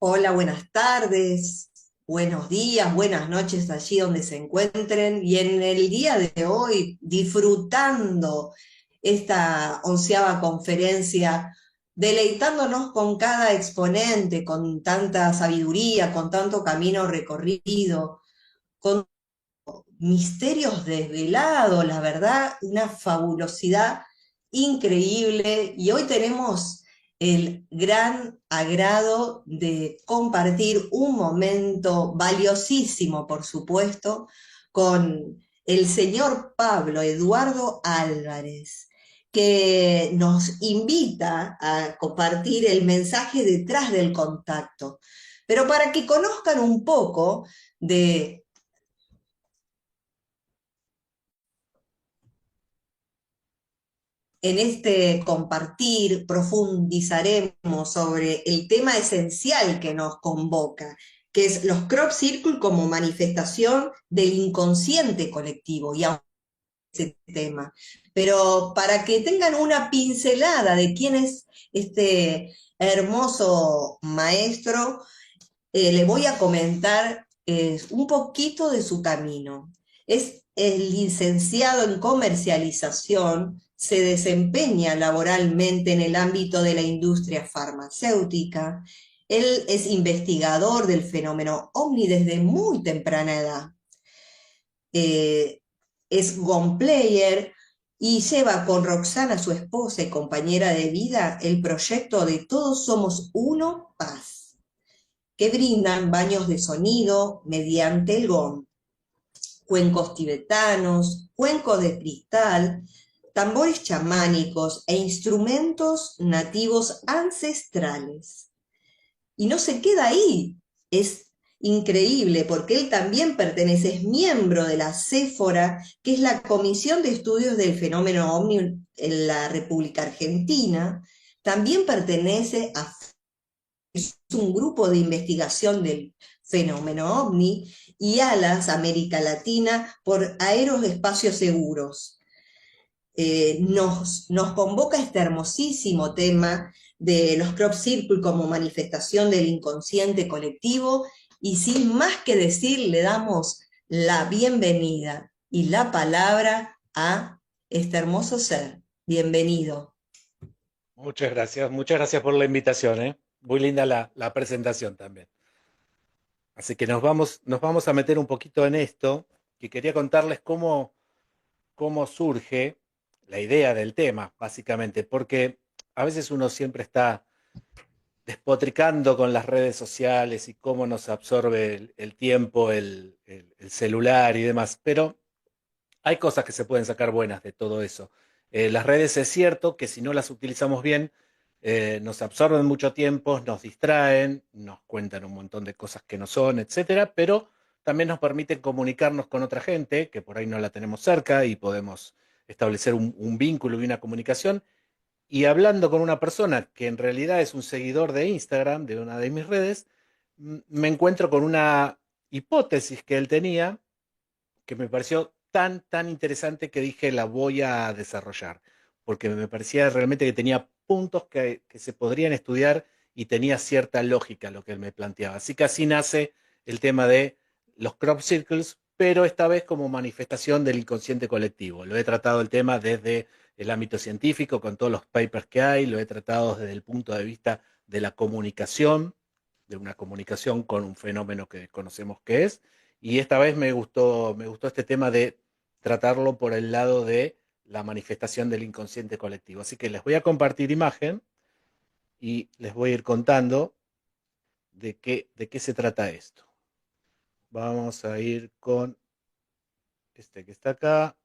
Hola, buenas tardes, buenos días, buenas noches allí donde se encuentren. Y en el día de hoy, disfrutando esta 11ª conferencia, deleitándonos con cada exponente, con tanta sabiduría, con tanto camino recorrido, con misterios desvelados, la verdad, una fabulosidad increíble. Y hoy tenemos el gran agrado de compartir un momento valiosísimo, por supuesto, con el señor Pablo Eduardo Álvarez, que nos invita a compartir el mensaje detrás del contacto. Pero para que conozcan un poco de en este compartir profundizaremos sobre el tema esencial que nos convoca, que es los crop circle como manifestación del inconsciente colectivo y ese tema. Pero para que tengan una pincelada de quién es este hermoso maestro, le voy a comentar un poquito de su camino. Es el licenciado en comercialización, se desempeña laboralmente en el ámbito de la industria farmacéutica. Él es investigador del fenómeno OVNI desde muy temprana edad. Eh, es Gone Player y lleva con Roxana, su esposa y compañera de vida, el proyecto de Todos Somos Uno Paz, que brindan baños de sonido mediante el gong, cuencos tibetanos, cuencos de cristal, tambores chamánicos e instrumentos nativos ancestrales. Y no se queda ahí, es increíble porque él también pertenece, es miembro de la CEFORA, que es la Comisión de Estudios del Fenómeno OVNI en la República Argentina, también pertenece a un grupo de investigación del fenómeno OVNI, y ALAS, América Latina, por Aeroespacios Seguros. Nos convoca este hermosísimo tema de los crop circle como manifestación del inconsciente colectivo, y sin más que decir, le damos la bienvenida y la palabra a este hermoso ser. Bienvenido. Muchas gracias por la invitación, ¿eh? Muy linda la presentación también. Así que nos vamos a meter un poquito en esto, que quería contarles cómo surge la idea del tema, básicamente, porque a veces uno siempre está despotricando con las redes sociales y cómo nos absorbe el tiempo, el celular y demás, pero hay cosas que se pueden sacar buenas de todo eso. Las redes es cierto que si no las utilizamos bien, nos absorben mucho tiempo, nos distraen, nos cuentan un montón de cosas que no son, etcétera, pero también nos permiten comunicarnos con otra gente que por ahí no la tenemos cerca y podemos establecer un vínculo y una comunicación. Y hablando con una persona que en realidad es un seguidor de Instagram, de una de mis redes, me encuentro con una hipótesis que él tenía que me pareció tan interesante que dije la voy a desarrollar, porque me parecía realmente que tenía puntos que se podrían estudiar y tenía cierta lógica lo que él me planteaba. Así que así nace el tema de los crop circles, pero esta vez como manifestación del inconsciente colectivo. Lo he tratado el tema desde el ámbito científico, con todos los papers que hay, lo he tratado desde el punto de vista de la comunicación, de una comunicación con un fenómeno que conocemos que es, y esta vez me gustó este tema de tratarlo por el lado de la manifestación del inconsciente colectivo. Así que les voy a compartir imagen y les voy a ir contando de qué se trata esto. Vamos a ir con este que está acá.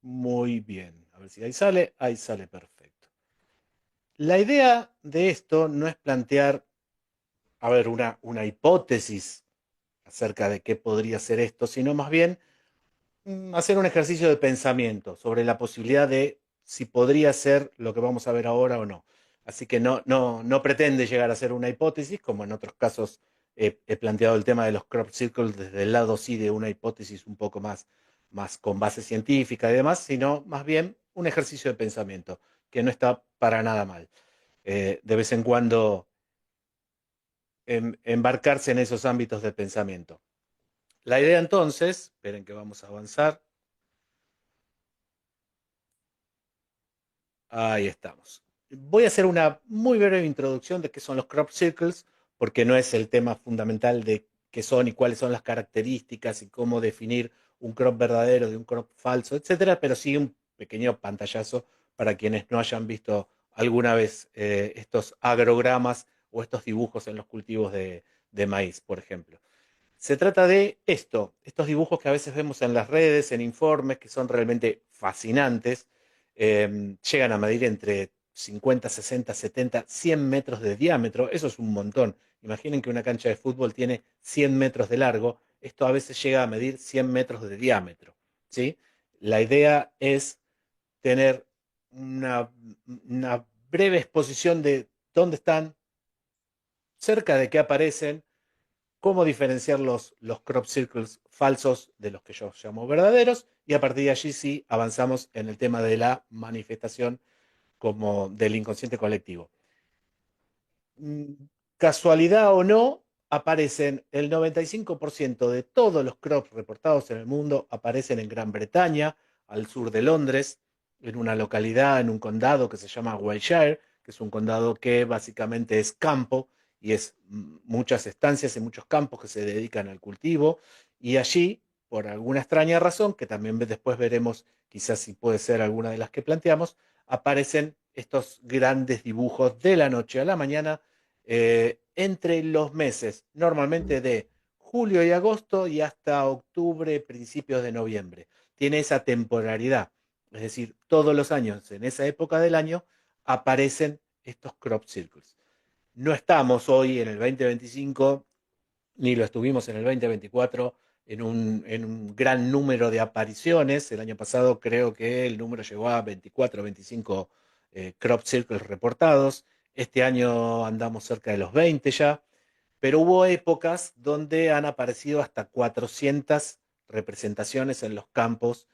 Muy bien. A ver si ahí sale. Ahí sale perfecto. La idea de esto no es plantear, a ver, una hipótesis acerca de qué podría ser esto, sino más bien hacer un ejercicio de pensamiento sobre la posibilidad de si podría ser lo que vamos a ver ahora o no. Así que no pretende llegar a ser una hipótesis, como en otros casos he planteado el tema de los crop circles desde el lado sí de una hipótesis un poco más con base científica y demás, sino más bien un ejercicio de pensamiento que no está para nada mal. De vez en cuando embarcarse en esos ámbitos de pensamiento. La idea entonces, esperen que vamos a avanzar. Ahí estamos. Voy a hacer una muy breve introducción de qué son los crop circles, porque no es el tema fundamental de qué son y cuáles son las características y cómo definir un crop verdadero de un crop falso, etcétera, pero sí un pequeño pantallazo para quienes no hayan visto alguna vez estos agrogramas o estos dibujos en los cultivos de maíz, por ejemplo. Se trata de esto, estos dibujos que a veces vemos en las redes, en informes, que son realmente fascinantes. Llegan a medir entre 50, 60, 70, 100 metros de diámetro. Eso es un montón. Imaginen que una cancha de fútbol tiene 100 metros de largo. Esto a veces llega a medir 100 metros de diámetro. ¿Sí? La idea es tener una, una breve exposición de dónde están, cerca de qué aparecen, cómo diferenciar los crop circles falsos de los que yo llamo verdaderos, y a partir de allí sí avanzamos en el tema de la manifestación como del inconsciente colectivo. Mm, Casualidad o no, aparecen el 95% de todos los crops reportados en el mundo, aparecen en Gran Bretaña, al sur de Londres, en una localidad, en un condado que se llama Wiltshire, que es un condado que básicamente es campo y es muchas estancias y muchos campos que se dedican al cultivo. Y allí, por alguna extraña razón, que también después veremos quizás si puede ser alguna de las que planteamos, aparecen estos grandes dibujos de la noche a la mañana entre los meses, normalmente de julio y agosto y hasta octubre, principios de noviembre. Tiene esa temporalidad, es decir, todos los años, en esa época del año, aparecen estos crop circles. No estamos hoy en el 2025, ni lo estuvimos en el 2024 en un gran número de apariciones. El año pasado creo que el número llegó a 24 o 25 crop circles reportados. Este año andamos cerca de los 20 ya, pero hubo épocas donde han aparecido hasta 400 representaciones en los campos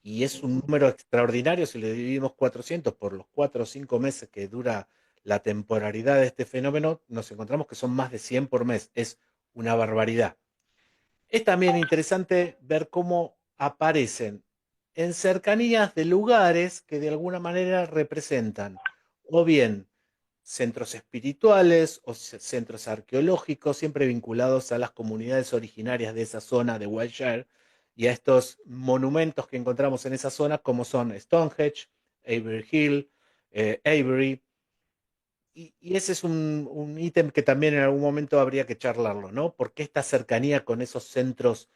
y es un número extraordinario si le dividimos 400 por los 4 o 5 meses que dura la temporalidad de este fenómeno, nos encontramos que son más de 100 por mes. Es una barbaridad. Es también interesante ver cómo aparecen en cercanías de lugares que de alguna manera representan o bien centros espirituales o centros arqueológicos, siempre vinculados a las comunidades originarias de esa zona de Wiltshire y a estos monumentos que encontramos en esa zona, como son Stonehenge, Avery Hill, Avery, y ese es un ítem que también en algún momento habría que charlarlo, ¿no? ¿Por qué esta cercanía con esos centros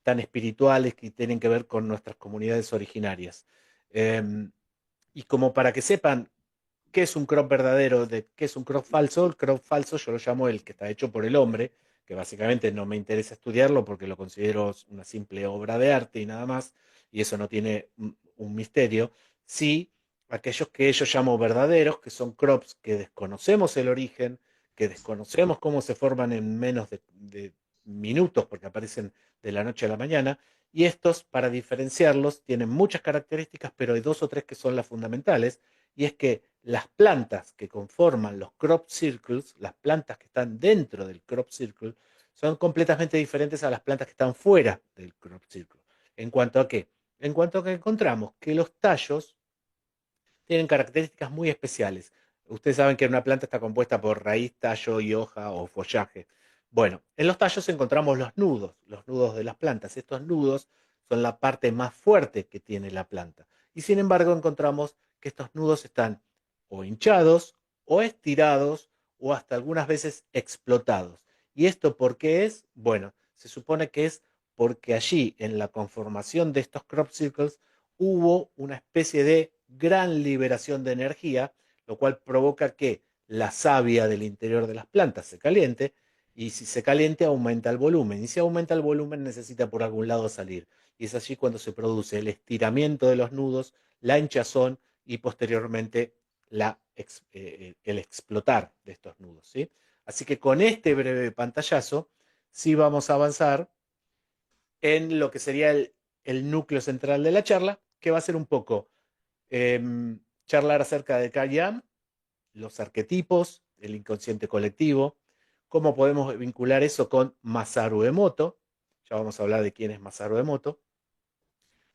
tan espirituales que tienen que ver con nuestras comunidades originarias? Eh, y como para que sepan qué es un crop verdadero, de qué es un crop falso, el crop falso yo lo llamo el que está hecho por el hombre, que básicamente no me interesa estudiarlo porque lo considero una simple obra de arte y nada más, y eso no tiene un misterio. Sí, aquellos que ellos llaman verdaderos, que son crops que desconocemos el origen, que desconocemos cómo se forman en menos de minutos, porque aparecen de la noche a la mañana, y estos, para diferenciarlos, tienen muchas características, pero hay dos o tres que son las fundamentales, y es que las plantas que conforman los crop circles, las plantas que están dentro del crop circle, son completamente diferentes a las plantas que están fuera del crop circle. ¿En cuanto a qué? En cuanto a que encontramos que los tallos tienen características muy especiales. Ustedes saben que una planta está compuesta por raíz, tallo y hoja o follaje. Bueno, en los tallos encontramos los nudos de las plantas. Estos nudos son la parte más fuerte que tiene la planta. Y sin embargo encontramos que estos nudos están o hinchados o estirados o hasta algunas veces explotados. ¿Y esto por qué es? Bueno, se supone que es porque allí en la conformación de estos crop circles hubo una especie de gran liberación de energía, lo cual provoca que la savia del interior de las plantas se caliente, y si se caliente aumenta el volumen, y si aumenta el volumen necesita por algún lado salir, y es allí cuando se produce el estiramiento de los nudos, la hinchazón y posteriormente el explotar de estos nudos, ¿sí? Así que con este breve pantallazo sí vamos a avanzar en lo que sería el núcleo central de la charla, que va a ser un poco eh, charlar acerca de Carl Jung, los arquetipos, el inconsciente colectivo, cómo podemos vincular eso con Masaru Emoto, ya vamos a hablar de quién es Masaru Emoto,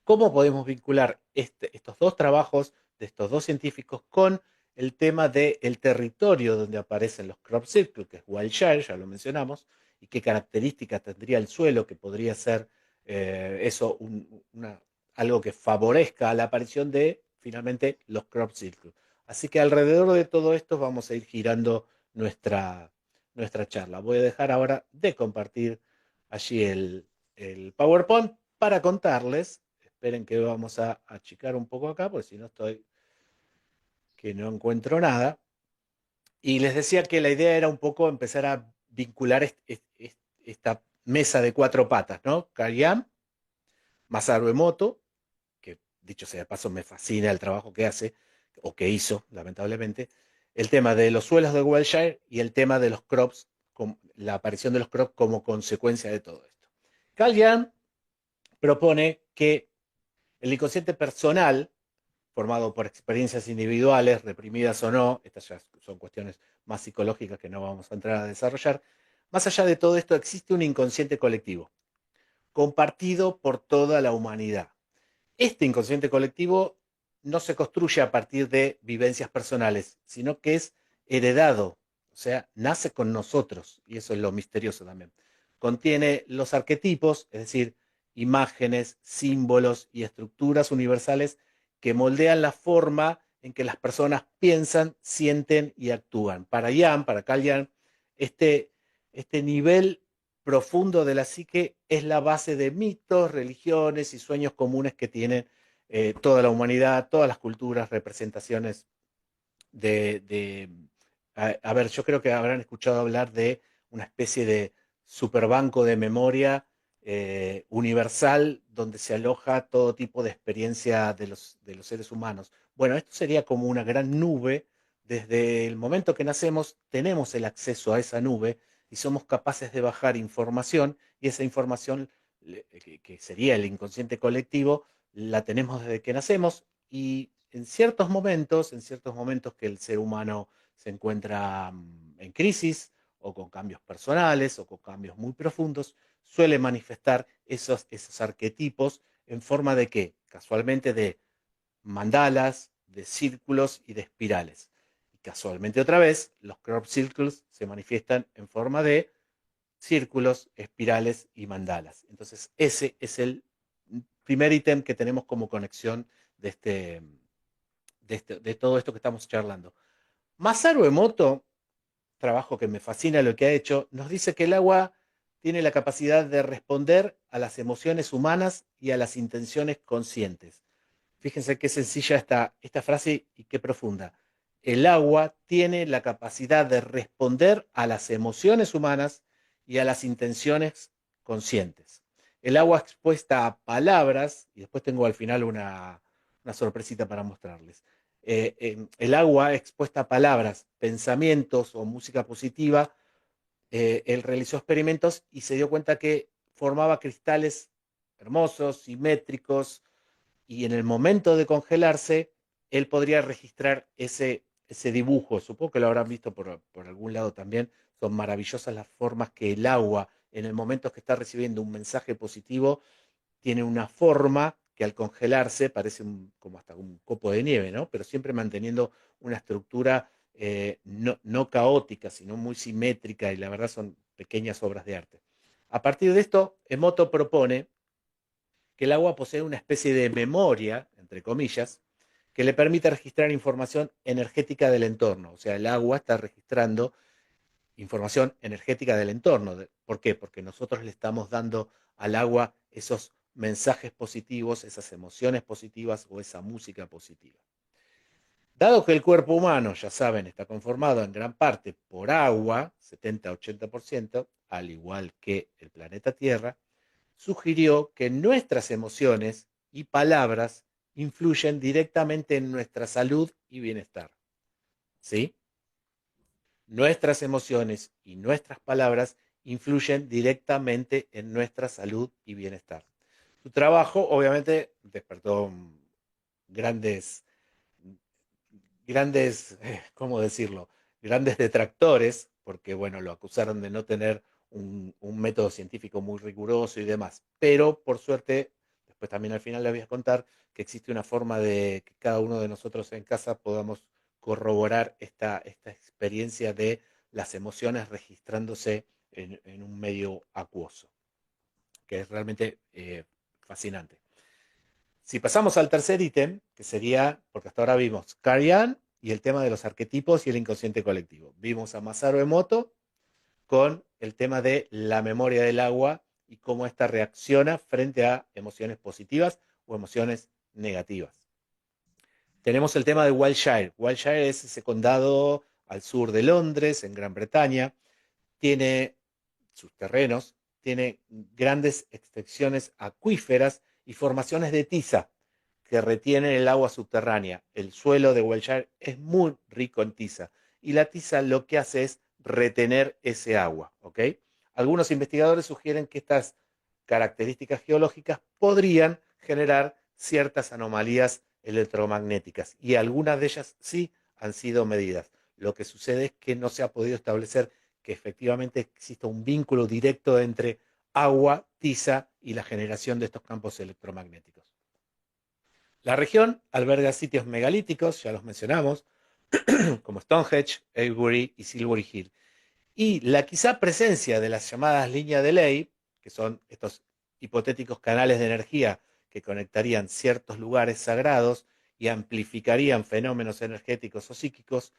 cómo podemos vincular estos dos trabajos de estos dos científicos con el tema del territorio donde aparecen los crop circles, que es Wiltshire, ya lo mencionamos, y qué características tendría el suelo, que podría ser eso algo que favorezca a la aparición de finalmente los crop circles. Así que alrededor de todo esto vamos a ir girando nuestra charla. Voy a dejar ahora de compartir allí el PowerPoint para contarles. Esperen que vamos a achicar un poco acá, porque si no estoy, que no encuentro nada. Y les decía que la idea era un poco empezar a vincular esta mesa de cuatro patas, ¿no? Carl Jung, Masaru Emoto, que dicho sea de paso me fascina el trabajo que hace, o que hizo, lamentablemente, el tema de los suelos de Wiltshire y el tema de los crops, la aparición de los crops como consecuencia de todo esto. Carl Jung propone que el inconsciente personal, formado por experiencias individuales, reprimidas o no, estas ya son cuestiones más psicológicas que no vamos a entrar a desarrollar, más allá de todo esto existe un inconsciente colectivo, compartido por toda la humanidad. Este inconsciente colectivo no se construye a partir de vivencias personales, sino que es heredado, o sea, nace con nosotros, y eso es lo misterioso también. Contiene los arquetipos, es decir, imágenes, símbolos y estructuras universales que moldean la forma en que las personas piensan, sienten y actúan. Para Carl Jung, este nivel profundo de la psique es la base de mitos, religiones y sueños comunes que tienen toda la humanidad, todas las culturas, representaciones a ver, yo creo que habrán escuchado hablar de una especie de superbanco de memoria universal donde se aloja todo tipo de experiencia de los seres humanos. Bueno, esto sería como una gran nube. Desde el momento que nacemos tenemos el acceso a esa nube y somos capaces de bajar información, y esa información, que sería el inconsciente colectivo, la tenemos desde que nacemos, y en ciertos momentos que el ser humano se encuentra en crisis o con cambios personales o con cambios muy profundos, suele manifestar esos arquetipos en forma de qué? Casualmente de mandalas, de círculos y de espirales. Y casualmente otra vez, los crop circles se manifiestan en forma de círculos, espirales y mandalas. Entonces, ese es el primer ítem que tenemos como conexión de, de todo esto que estamos charlando. Masaru Emoto, trabajo que me fascina lo que ha hecho, nos dice que el agua tiene la capacidad de responder a las emociones humanas y a las intenciones conscientes. Fíjense qué sencilla esta frase y qué profunda. El agua tiene la capacidad de responder a las emociones humanas y a las intenciones conscientes. El agua expuesta a palabras, y después tengo al final una sorpresita para mostrarles. El agua expuesta a palabras, pensamientos o música positiva, él realizó experimentos y se dio cuenta que formaba cristales hermosos, simétricos, y en el momento de congelarse, él podría registrar ese dibujo. Supongo que lo habrán visto por algún lado también. Son maravillosas las formas que el agua, en el momento que está recibiendo un mensaje positivo, tiene una forma que al congelarse parece como hasta un copo de nieve, ¿no? Pero siempre manteniendo una estructura no caótica, sino muy simétrica, y la verdad son pequeñas obras de arte. A partir de esto, Emoto propone que el agua posee una especie de memoria, entre comillas, que le permite registrar información energética del entorno. O sea, el agua está registrando información energética del entorno. ¿Por qué? Porque nosotros le estamos dando al agua esos mensajes positivos, esas emociones positivas o esa música positiva. Dado que el cuerpo humano, ya saben, está conformado en gran parte por agua, 70-80%, al igual que el planeta Tierra, sugirió que nuestras emociones y palabras influyen directamente en nuestra salud y bienestar. ¿Sí? Nuestras emociones y nuestras palabras influyen directamente en nuestra salud y bienestar. Su trabajo, obviamente, despertó grandes grandes, ¿cómo decirlo? Grandes detractores, porque bueno, lo acusaron de no tener un método científico muy riguroso y demás. Pero por suerte, después también al final les voy a contar que existe una forma de que cada uno de nosotros en casa podamos corroborar esta experiencia de las emociones registrándose en un medio acuoso, que es realmente fascinante. Si pasamos al tercer ítem, que sería, porque hasta ahora vimos Carrion y el tema de los arquetipos y el inconsciente colectivo. Vimos a Masaru Emoto con el tema de la memoria del agua y cómo ésta reacciona frente a emociones positivas o emociones negativas. Tenemos el tema de Wiltshire. Wiltshire es ese condado al sur de Londres, en Gran Bretaña. Tiene sus terrenos, tiene grandes extensiones acuíferas y formaciones de tiza que retienen el agua subterránea. El suelo de Wiltshire es muy rico en tiza y la tiza lo que hace es retener ese agua. ¿Ok? Algunos investigadores sugieren que estas características geológicas podrían generar ciertas anomalías electromagnéticas y algunas de ellas sí han sido medidas. Lo que sucede es que no se ha podido establecer que efectivamente exista un vínculo directo entre agua, tiza y la generación de estos campos electromagnéticos. La región alberga sitios megalíticos, ya los mencionamos, como Stonehenge, Avebury y Silbury Hill. Y la quizá presencia de las llamadas líneas de ley, que son estos hipotéticos canales de energía que conectarían ciertos lugares sagrados y amplificarían fenómenos energéticos o psíquicos,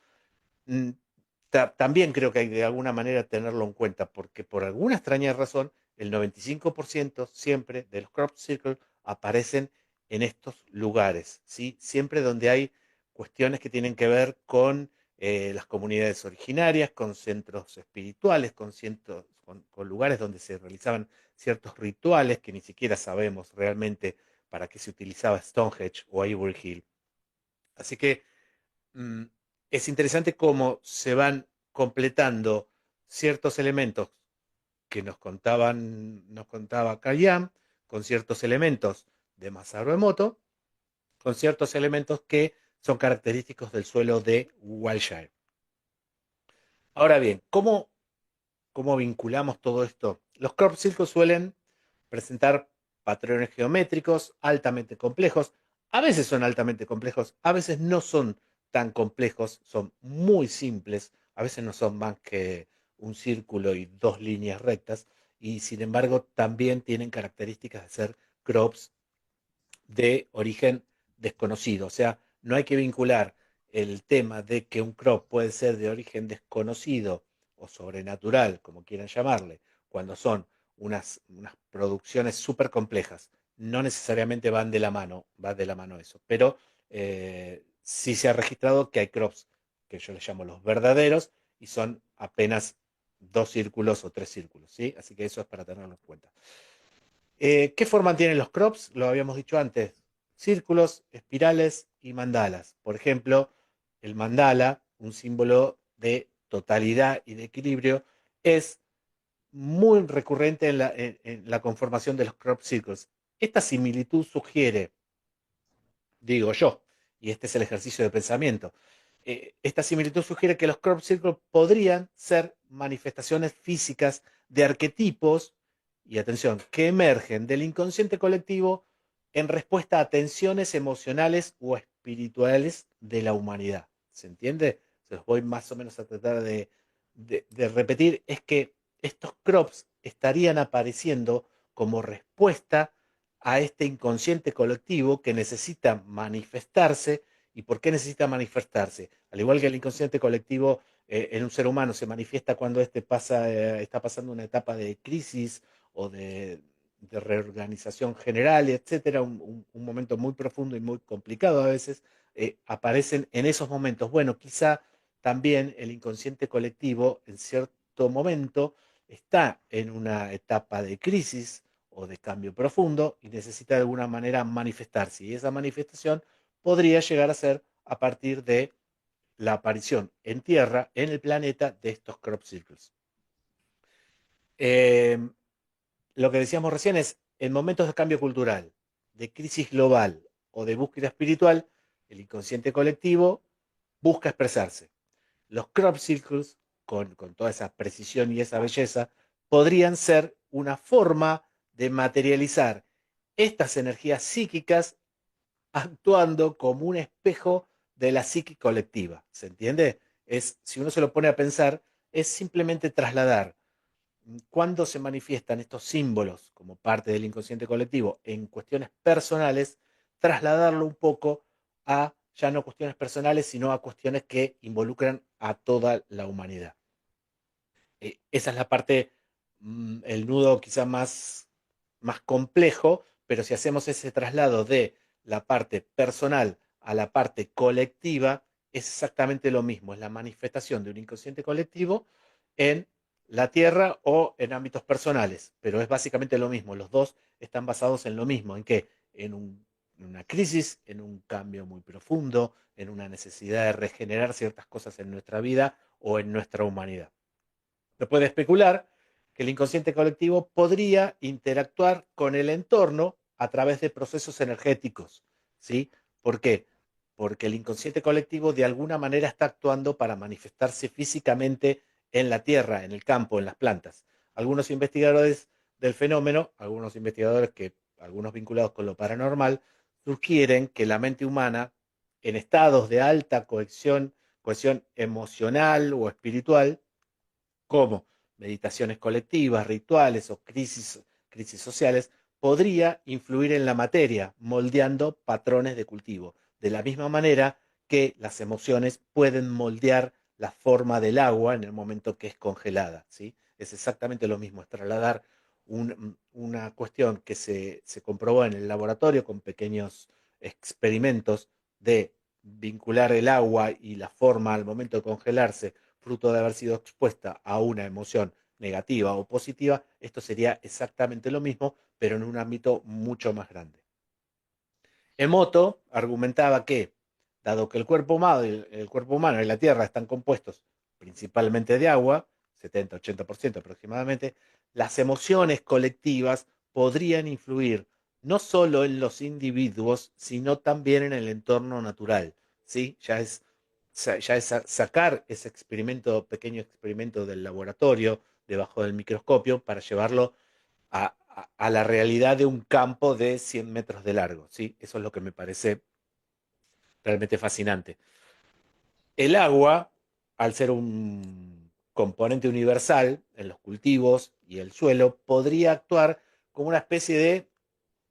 también creo que hay de alguna manera tenerlo en cuenta, porque por alguna extraña razón, el 95% siempre de los crop circles aparecen en estos lugares, ¿sí? Siempre donde hay cuestiones que tienen que ver con las comunidades originarias, con centros espirituales, con lugares donde se realizaban ciertos rituales que ni siquiera sabemos realmente para qué se utilizaba Stonehenge o Avebury Hill. Así que mm, es interesante cómo se van completando ciertos elementos que nos contaba Kayam, con ciertos elementos de Masaru Emoto, con ciertos elementos que son característicos del suelo de Wiltshire. Ahora bien, ¿cómo vinculamos todo esto? Los crop circles suelen presentar patrones geométricos altamente complejos. A veces son altamente complejos, a veces no son tan complejos, son muy simples, a veces no son más que un círculo y dos líneas rectas, y sin embargo también tienen características de ser crops de origen desconocido. O sea, no hay que vincular el tema de que un crop puede ser de origen desconocido o sobrenatural, como quieran llamarle, cuando son unas producciones súper complejas. No necesariamente van de la mano, va de la mano eso. Pero sí se ha registrado que hay crops que yo les llamo los verdaderos y son apenas dos círculos o tres círculos, ¿sí? Así que eso es para tenerlo en cuenta. ¿Qué forma tienen los crops? Lo habíamos dicho antes. Círculos, espirales y mandalas. Por ejemplo, el mandala, un símbolo de totalidad y de equilibrio, es muy recurrente en la conformación de los crop circles. Esta similitud sugiere, digo yo, y este es el ejercicio de pensamiento, esta similitud sugiere que los crop circles podrían ser manifestaciones físicas de arquetipos, y atención, que emergen del inconsciente colectivo en respuesta a tensiones emocionales o espirituales de la humanidad. ¿Se entiende? Se los voy más o menos a tratar de repetir. Es que estos crops estarían apareciendo como respuesta a este inconsciente colectivo que necesita manifestarse. ¿Y por qué necesita manifestarse? Al igual que el inconsciente colectivo en un ser humano se manifiesta cuando está pasando una etapa de crisis o de reorganización general, etcétera, un momento muy profundo y muy complicado a veces, aparecen en esos momentos. Bueno, quizá también el inconsciente colectivo en cierto momento está en una etapa de crisis o de cambio profundo y necesita de alguna manera manifestarse. Y esa manifestación podría llegar a ser a partir de la aparición en Tierra, en el planeta, de estos crop circles. Eh, lo que decíamos recién es, en momentos de cambio cultural, de crisis global o de búsqueda espiritual, el inconsciente colectivo busca expresarse. Los crop circles, con toda esa precisión y esa belleza, podrían ser una forma de materializar estas energías psíquicas actuando como un espejo de la psique colectiva. ¿Se entiende? Si uno se lo pone a pensar, es simplemente trasladar cuando se manifiestan estos símbolos como parte del inconsciente colectivo en cuestiones personales, trasladarlo un poco a ya no cuestiones personales, sino a cuestiones que involucran a toda la humanidad. Esa es la parte, el nudo quizá más complejo, pero si hacemos ese traslado de la parte personal a la parte colectiva, es exactamente lo mismo, es la manifestación de un inconsciente colectivo en la Tierra o en ámbitos personales, pero es básicamente lo mismo, los dos están basados en lo mismo, en que en una crisis, en un cambio muy profundo, en una necesidad de regenerar ciertas cosas en nuestra vida o en nuestra humanidad. Se puede especular que el inconsciente colectivo podría interactuar con el entorno a través de procesos energéticos, ¿sí? ¿Por qué? Porque el inconsciente colectivo de alguna manera está actuando para manifestarse físicamente en la tierra, en el campo, en las plantas. Algunos investigadores del fenómeno, algunos vinculados con lo paranormal, sugieren que la mente humana, en estados de alta cohesión emocional o espiritual, como meditaciones colectivas, rituales o crisis sociales, podría influir en la materia, moldeando patrones de cultivo, de la misma manera que las emociones pueden moldear la forma del agua en el momento que es congelada, ¿sí? Es exactamente lo mismo, es trasladar una cuestión que se comprobó en el laboratorio con pequeños experimentos de vincular el agua y la forma al momento de congelarse fruto de haber sido expuesta a una emoción negativa o positiva, esto sería exactamente lo mismo, pero en un ámbito mucho más grande. Emoto argumentaba que, dado que el cuerpo humano y la Tierra están compuestos principalmente de agua, 70-80% aproximadamente, las emociones colectivas podrían influir no solo en los individuos, sino también en el entorno natural. ¿Sí? Ya es sacar ese pequeño experimento del laboratorio debajo del microscopio para llevarlo a la realidad de un campo de 100 metros de largo, ¿sí? Eso es lo que me parece realmente fascinante. El agua, al ser un componente universal en los cultivos y el suelo, podría actuar como una especie de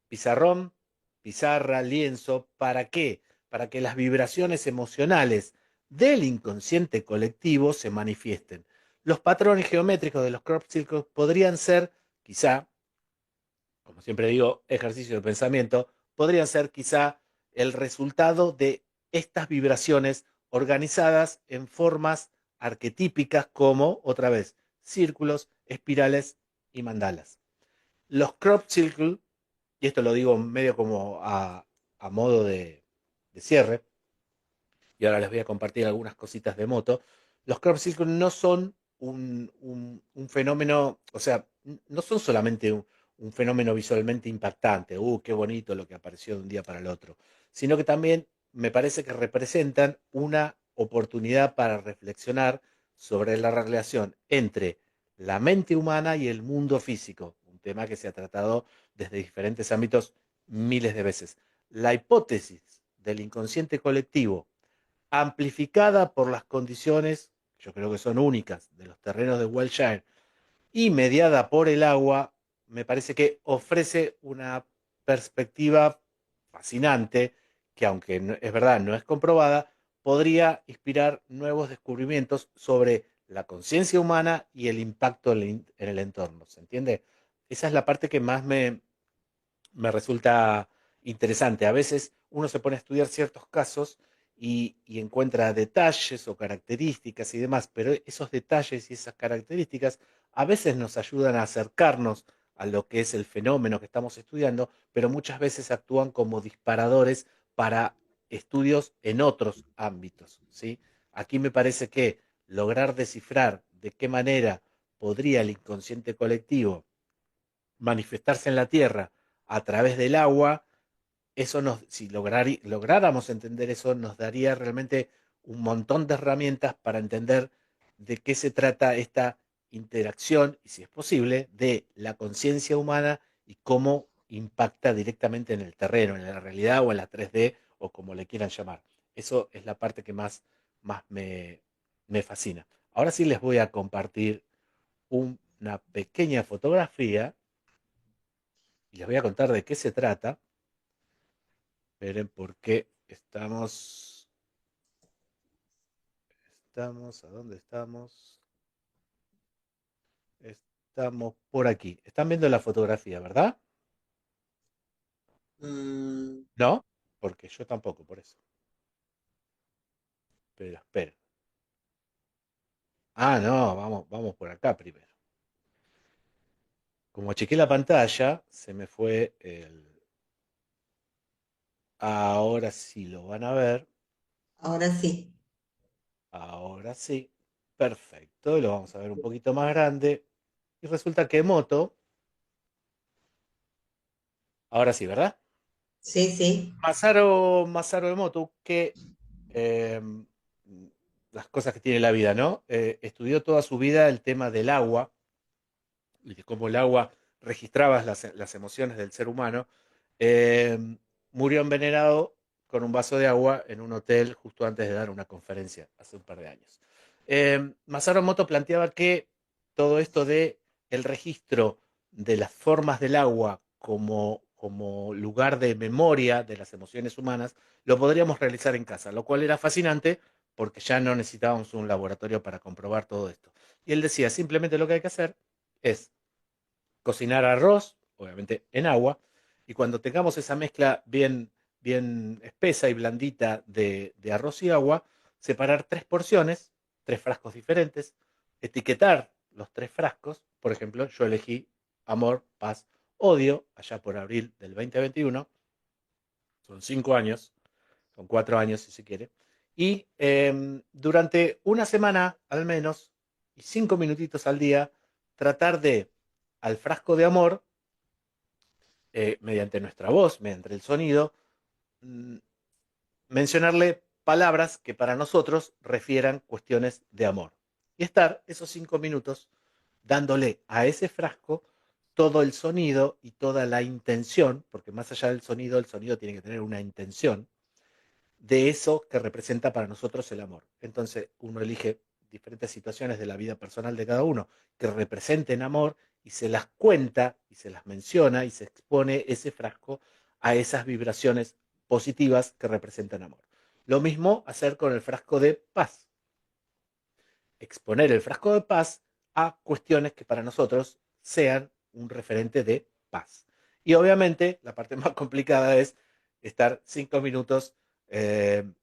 pizarrón, pizarra, lienzo. ¿Para qué? Para que las vibraciones emocionales del inconsciente colectivo se manifiesten. Los patrones geométricos de los crop circles podrían ser, quizá, como siempre digo, ejercicio de pensamiento, podrían ser quizá el resultado de estas vibraciones organizadas en formas arquetípicas como, otra vez, círculos, espirales y mandalas. Los crop circles, y esto lo digo medio como a modo de cierre, y ahora les voy a compartir algunas cositas de moto, los crop circles no son un fenómeno, o sea, no son solamente un fenómeno visualmente impactante, qué bonito lo que apareció de un día para el otro, sino que también me parece que representan una oportunidad para reflexionar sobre la relación entre la mente humana y el mundo físico, un tema que se ha tratado desde diferentes ámbitos miles de veces. La hipótesis del inconsciente colectivo amplificada por las condiciones, yo creo que son únicas, de los terrenos de Wilshire y mediada por el agua, me parece que ofrece una perspectiva fascinante que, aunque es verdad, no es comprobada, podría inspirar nuevos descubrimientos sobre la conciencia humana y el impacto en el entorno. ¿Se entiende? Esa es la parte que más me resulta interesante. A veces uno se pone a estudiar ciertos casos y encuentra detalles o características y demás, pero esos detalles y esas características a veces nos ayudan a acercarnos a lo que es el fenómeno que estamos estudiando, pero muchas veces actúan como disparadores para estudios en otros ámbitos, ¿sí? Aquí me parece que lograr descifrar de qué manera podría el inconsciente colectivo manifestarse en la Tierra a través del agua, si lográramos entender eso, nos daría realmente un montón de herramientas para entender de qué se trata esta interacción y, si es posible, de la conciencia humana y cómo impacta directamente en el terreno, en la realidad o en la 3D o como le quieran llamar. Eso es la parte que más me fascina. Ahora sí les voy a compartir una pequeña fotografía y les voy a contar de qué se trata. Esperen porque ¿a dónde estamos? Estamos por aquí. Están viendo la fotografía, ¿verdad? Mm, ¿No? Porque yo tampoco, por eso. Pero esperen. Ah, no, vamos por acá primero. Como chequé la pantalla, se me fue el... Ahora sí lo van a ver. ahora sí. Ahora sí. Perfecto. Lo vamos a ver un poquito más grande. Y resulta que Moto, ahora sí, ¿verdad? Sí, sí. Masaru Emoto, que eh, las cosas que tiene la vida, ¿no? Estudió toda su vida el tema del agua y de cómo el agua registraba las emociones del ser humano. Eh, Murió envenenado con un vaso de agua en un hotel justo antes de dar una conferencia hace un par de años. Masaru Emoto planteaba que todo esto de el registro de las formas del agua como lugar de memoria de las emociones humanas, lo podríamos realizar en casa, lo cual era fascinante porque ya no necesitábamos un laboratorio para comprobar todo esto. Y él decía, simplemente lo que hay que hacer es cocinar arroz, obviamente en agua, y cuando tengamos esa mezcla bien espesa y blandita de arroz y agua, separar tres porciones, tres frascos diferentes, etiquetar los tres frascos. Por ejemplo, yo elegí amor, paz, odio, allá por abril del 2021, son 5 años, son 4 años si se quiere, y durante una semana al menos, y 5 minutitos al día, tratar de, al frasco de amor, mediante nuestra voz, mediante el sonido, mm, mencionarle palabras que para nosotros refieran cuestiones de amor. Y estar esos 5 minutos dándole a ese frasco todo el sonido y toda la intención, porque más allá del sonido, el sonido tiene que tener una intención de eso que representa para nosotros el amor. Entonces uno elige diferentes situaciones de la vida personal de cada uno que representen amor y se las cuenta y se las menciona y se expone ese frasco a esas vibraciones positivas que representan amor. Lo mismo hacer con el frasco de paz. Exponer el frasco de paz a cuestiones que para nosotros sean un referente de paz. Y obviamente la parte más complicada es estar 5 minutos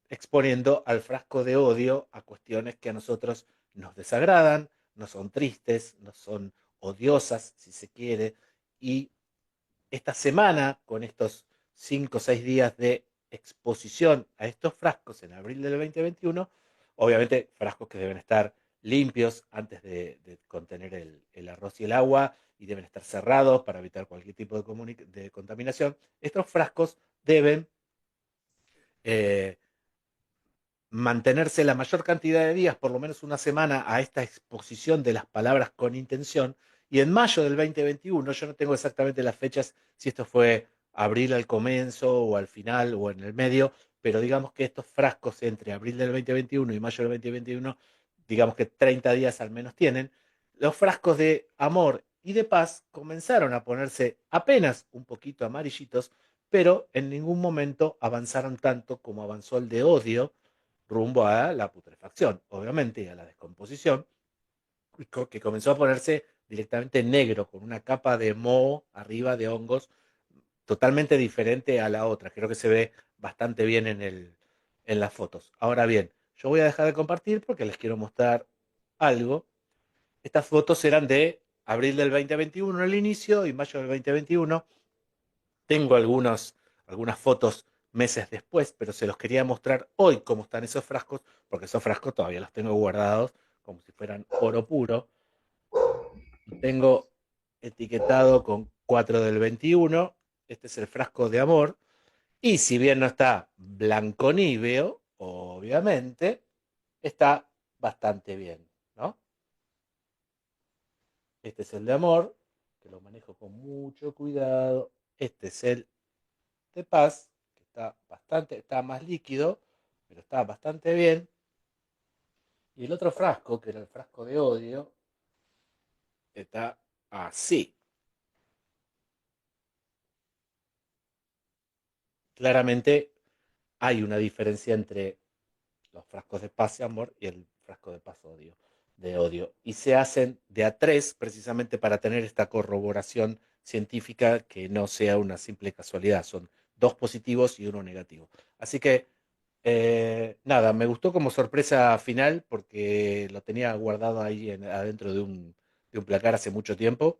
exponiendo al frasco de odio a cuestiones que a nosotros nos desagradan, nos son tristes, nos son odiosas, si se quiere. Y esta semana, con estos 5 o 6 días de exposición a estos frascos en abril del 2021, obviamente frascos que deben estar limpios antes de contener el arroz y el agua y deben estar cerrados para evitar cualquier tipo de contaminación. Estos frascos deben eh, mantenerse la mayor cantidad de días, por lo menos una semana, a esta exposición de las palabras con intención. Y en mayo del 2021, yo no tengo exactamente las fechas, si esto fue abril al comienzo o al final o en el medio, pero digamos que estos frascos entre abril del 2021 y mayo del 2021, digamos que 30 días al menos tienen, los frascos de amor y de paz comenzaron a ponerse apenas un poquito amarillitos, pero en ningún momento avanzaron tanto como avanzó el de odio rumbo a la putrefacción, obviamente, y a la descomposición, que comenzó a ponerse directamente negro, con una capa de moho arriba de hongos totalmente diferente a la otra. Creo que se ve bastante bien en las fotos. Ahora bien, yo voy a dejar de compartir porque les quiero mostrar algo. Estas fotos eran de abril del 2021 al inicio y mayo del 2021. Tengo algunas fotos meses después, pero se los quería mostrar hoy cómo están esos frascos, porque esos frascos todavía los tengo guardados como si fueran oro puro. Y tengo etiquetado con 4 del 21. Este es el frasco de amor. Y si bien no está blanco níveo, obviamente, está bastante bien, ¿no? Este es el de amor, que lo manejo con mucho cuidado. Este es el de paz, que está más líquido, pero está bastante bien. Y el otro frasco, que era el frasco de odio, está así. Claramente hay una diferencia entre los frascos de paz y amor y el frasco de paz odio, de odio. Y se hacen de a tres precisamente para tener esta corroboración científica que no sea una simple casualidad. Son dos positivos y uno negativo. Así que, nada, me gustó como sorpresa final porque lo tenía guardado ahí adentro de un placar hace mucho tiempo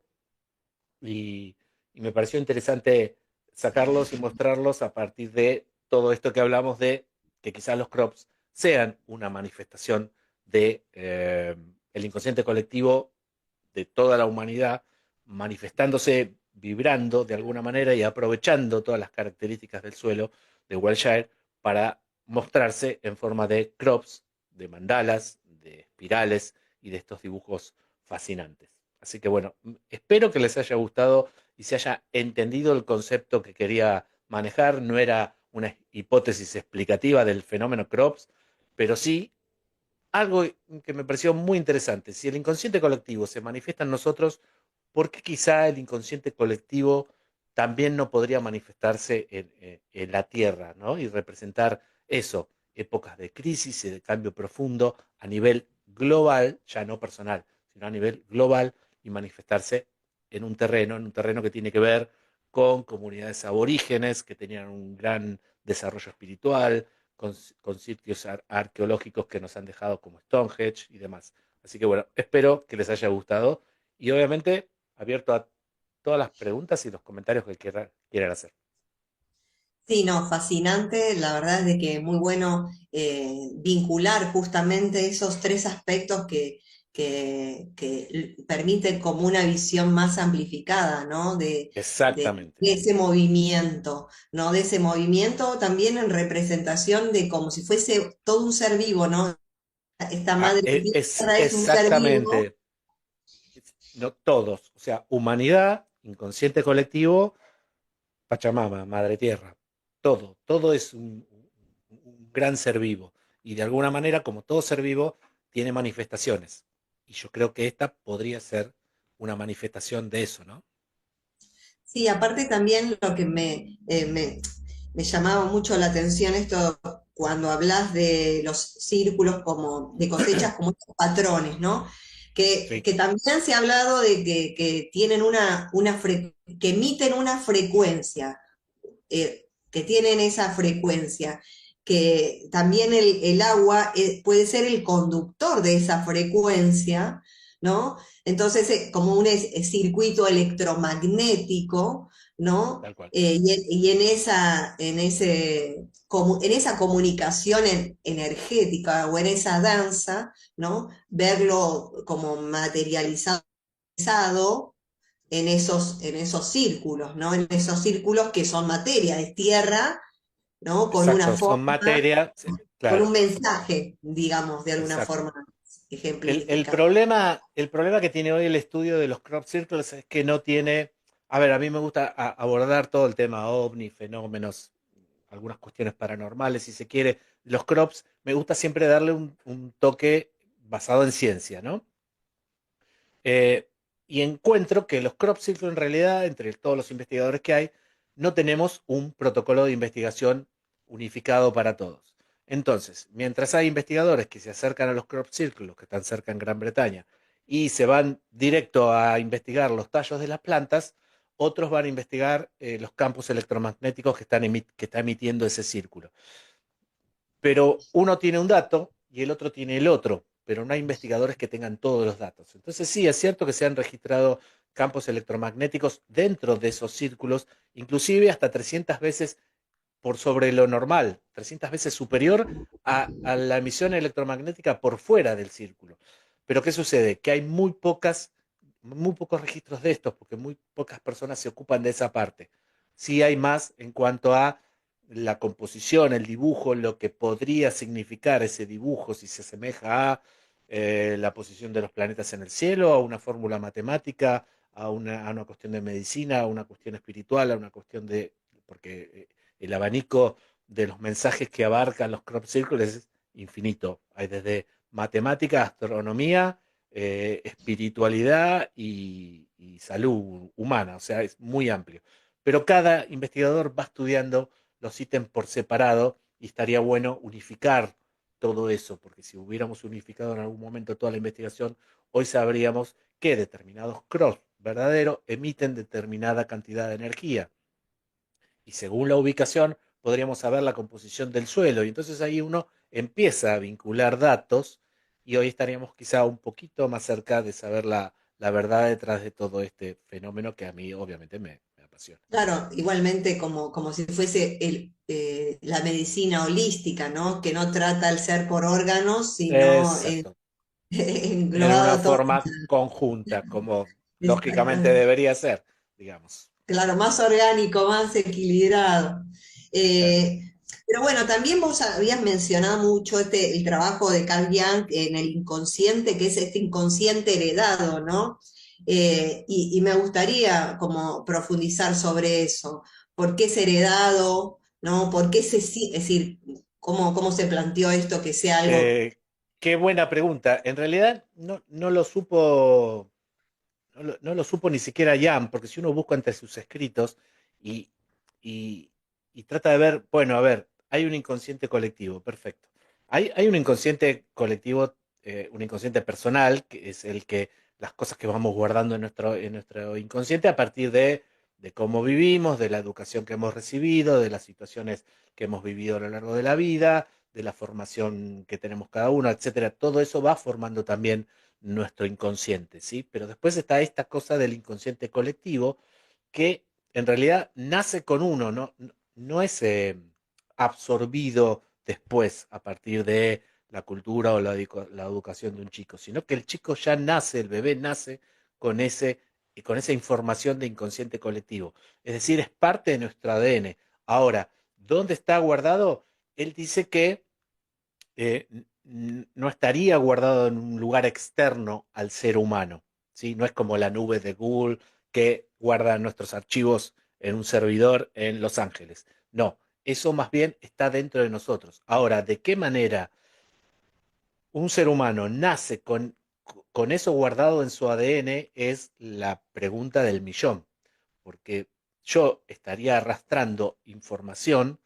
y, y me pareció interesante sacarlos y mostrarlos a partir de todo esto que hablamos de que quizás los crops sean una manifestación de el inconsciente colectivo de toda la humanidad manifestándose, vibrando de alguna manera y aprovechando todas las características del suelo de Wilshire para mostrarse en forma de crops, de mandalas, de espirales y de estos dibujos fascinantes. Así que bueno, espero que les haya gustado y se haya entendido el concepto que quería manejar. No era una hipótesis explicativa del fenómeno crops, pero sí algo que me pareció muy interesante. Si el inconsciente colectivo se manifiesta en nosotros, ¿por qué quizá el inconsciente colectivo también no podría manifestarse en la Tierra, ¿no? Y representar eso, épocas de crisis y de cambio profundo a nivel global, ya no personal, sino a nivel global y manifestarse en un terreno que tiene que ver con comunidades aborígenes que tenían un gran desarrollo espiritual, con sitios arqueológicos que nos han dejado como Stonehenge y demás. Así que bueno, espero que les haya gustado y obviamente abierto a todas las preguntas y los comentarios que quieran hacer. Sí, no, fascinante. La verdad es de que muy bueno vincular justamente esos tres aspectos que permiten como una visión más amplificada, ¿no? Exactamente, De ese movimiento, ¿no? De ese movimiento también en representación de como si fuese todo un ser vivo, ¿no? Esta madre es tierra es un ser vivo. exactamente, no todos, o sea, humanidad, inconsciente colectivo, Pachamama, Madre Tierra, todo es un gran ser vivo y de alguna manera, como todo ser vivo, tiene manifestaciones. Y yo creo que esta podría ser una manifestación de eso, ¿no? Sí, aparte también lo que me llamaba mucho la atención esto cuando hablas de los círculos como de cosechas como estos patrones, ¿no? Sí, Que también se ha hablado de que tienen que emiten una frecuencia, que tienen esa frecuencia, que también el agua puede ser el conductor de esa frecuencia, ¿no? Entonces, como un circuito electromagnético, ¿no? tal cual. Y en esa comunicación energética o en esa danza, ¿no? Verlo como materializado en esos círculos, ¿no? En esos círculos que son materia, es tierra, ¿no? Con una Exacto, son forma, materia, sí, con claro, un mensaje, digamos, de alguna exacto. forma El ejemplificado. problema que tiene hoy el estudio de los crop circles es que no tiene, a ver, a mí me gusta abordar todo el tema ovni, fenómenos, algunas cuestiones paranormales, si se quiere. Los crops, me gusta siempre darle un toque basado en ciencia, ¿no? Eh, y encuentro que los crop circles en realidad, entre todos los investigadores que hay, no tenemos un protocolo de investigación unificado para todos. Entonces, mientras hay investigadores que se acercan a los crop circles, los que están cerca en Gran Bretaña, y se van directo a investigar los tallos de las plantas, otros van a investigar los campos electromagnéticos que está emitiendo ese círculo. Pero uno tiene un dato y el otro tiene el otro, pero no hay investigadores que tengan todos los datos. Entonces sí, es cierto que se han registrado campos electromagnéticos dentro de esos círculos, inclusive hasta 300 veces por sobre lo normal, 300 veces superior a la emisión electromagnética por fuera del círculo. Pero ¿qué sucede? Que hay muy pocos registros de estos, porque muy pocas personas se ocupan de esa parte. Sí hay más en cuanto a la composición, el dibujo, lo que podría significar ese dibujo, si se asemeja a la posición de los planetas en el cielo, a una fórmula matemática, a una cuestión de medicina, a una cuestión espiritual, a una cuestión de... porque el abanico de los mensajes que abarcan los crop circles es infinito. Hay desde matemática, astronomía, espiritualidad y salud humana, o sea, es muy amplio. Pero cada investigador va estudiando los ítems por separado y estaría bueno unificar todo eso, porque si hubiéramos unificado en algún momento toda la investigación, hoy sabríamos que determinados crops verdaderos emiten determinada cantidad de energía y según la ubicación podríamos saber la composición del suelo y entonces ahí uno empieza a vincular datos y hoy estaríamos quizá un poquito más cerca de saber la verdad detrás de todo este fenómeno que a mí obviamente me apasiona. Claro, igualmente como si fuese la medicina holística, ¿no? Que no trata el ser por órganos, sino Exacto. En una englobado todo. forma conjunta, como lógicamente Exactamente. debería ser, digamos. Claro, más orgánico, más equilibrado. Claro. Eh, pero bueno, también vos habías mencionado mucho el trabajo de Carl Jung en el inconsciente, que es este inconsciente heredado, ¿no? Y me gustaría como profundizar sobre eso. ¿Por qué es heredado? ¿No? ¿Por qué es decir, cómo se planteó esto que sea algo? Eh, Qué buena pregunta. En realidad no lo supo, no lo supo ni siquiera Jan, porque si uno busca entre sus escritos y, y, y trata de ver, bueno, a ver, hay un inconsciente colectivo, perfecto. Hay un inconsciente colectivo, un inconsciente personal, que es el que las cosas que vamos guardando en nuestro inconsciente a partir de cómo vivimos, de la educación que hemos recibido, de las situaciones que hemos vivido a lo largo de la vida, de la formación que tenemos cada uno, etcétera. Todo eso va formando también nuestro inconsciente, ¿sí? Pero después está esta cosa del inconsciente colectivo que en realidad nace con uno, no es absorbido después a partir de la cultura o la educación de un chico, sino que el chico ya nace, el bebé nace con con esa información de inconsciente colectivo. Es decir, es parte de nuestro ADN. Ahora, ¿dónde está guardado? Él dice que eh, no estaría guardado en un lugar externo al ser humano, ¿sí? No es como la nube de Google que guarda nuestros archivos en un servidor en Los Ángeles. No, eso más bien está dentro de nosotros. Ahora, ¿de qué manera un ser humano nace con eso guardado en su ADN? Es la pregunta del millón, porque yo estaría arrastrando información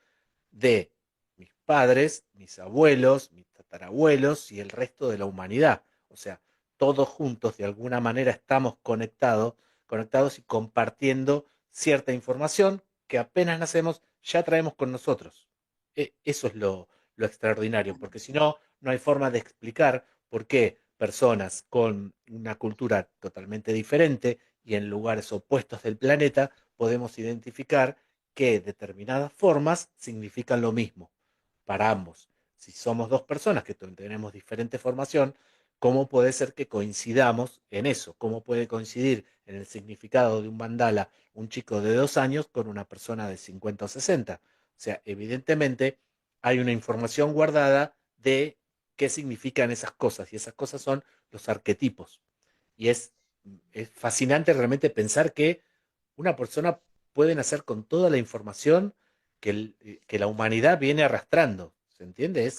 de mis padres, mis abuelos, mis tatarabuelos y el resto de la humanidad. O sea, todos juntos de alguna manera estamos conectados y compartiendo cierta información que apenas nacemos ya traemos con nosotros. Eso es lo extraordinario, porque si no, no hay forma de explicar por qué personas con una cultura totalmente diferente y en lugares opuestos del planeta podemos identificar que determinadas formas significan lo mismo para ambos. Si somos dos personas que tenemos diferente formación, ¿cómo puede ser que coincidamos en eso? ¿Cómo puede coincidir en el significado de un mandala un chico de 2 años con una persona de 50 o 60? O sea, evidentemente hay una información guardada de qué significan esas cosas y esas cosas son los arquetipos. Y es fascinante realmente pensar que una persona puede nacer con toda la información que la humanidad viene arrastrando. ¿Se entiende?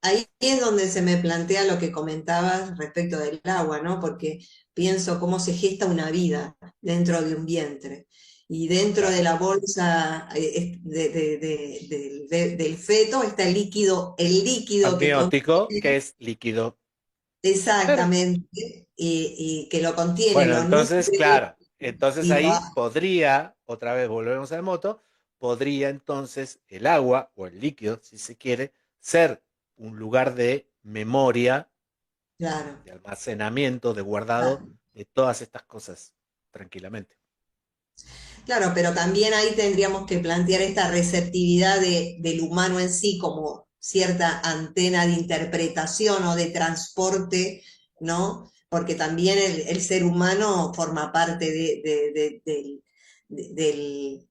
Ahí es donde se me plantea lo que comentabas respecto del agua, ¿no? Porque pienso cómo se gesta una vida dentro de un vientre. Y dentro de Claro. la bolsa del feto está el líquido que Amniótico, que contiene es líquido. Claro. exactamente, y que lo contiene Bueno, los entonces, núcleos claro, entonces y lo ahí podría, otra vez volvemos al moto, podría entonces el agua o el líquido, si se quiere, ser un lugar de memoria, claro. de almacenamiento, de guardado de todas estas cosas tranquilamente. Claro, pero también ahí tendríamos que plantear esta receptividad del humano en sí como cierta antena de interpretación o de transporte, ¿no? Porque también el ser humano forma parte del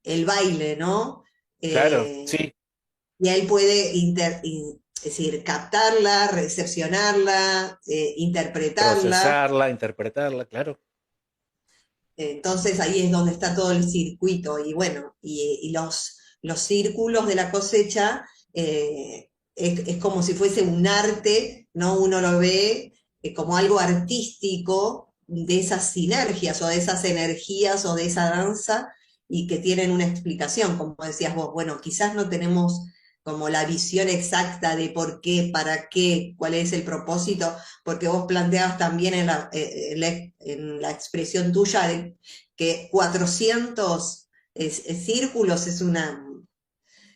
el baile, ¿no? claro, eh, sí, y él puede es decir, captarla, recepcionarla, interpretarla. procesarla, interpretarla, claro, Entonces ahí es donde está todo el circuito y bueno, y los círculos de la cosecha es como si fuese un arte, ¿no? Uno lo ve como algo artístico de esas sinergias o de esas energías o de esa danza y que tienen una explicación, como decías vos, bueno, quizás no tenemos como la visión exacta de por qué, para qué, cuál es el propósito, porque vos planteabas también en la expresión tuya de que 400 círculos es una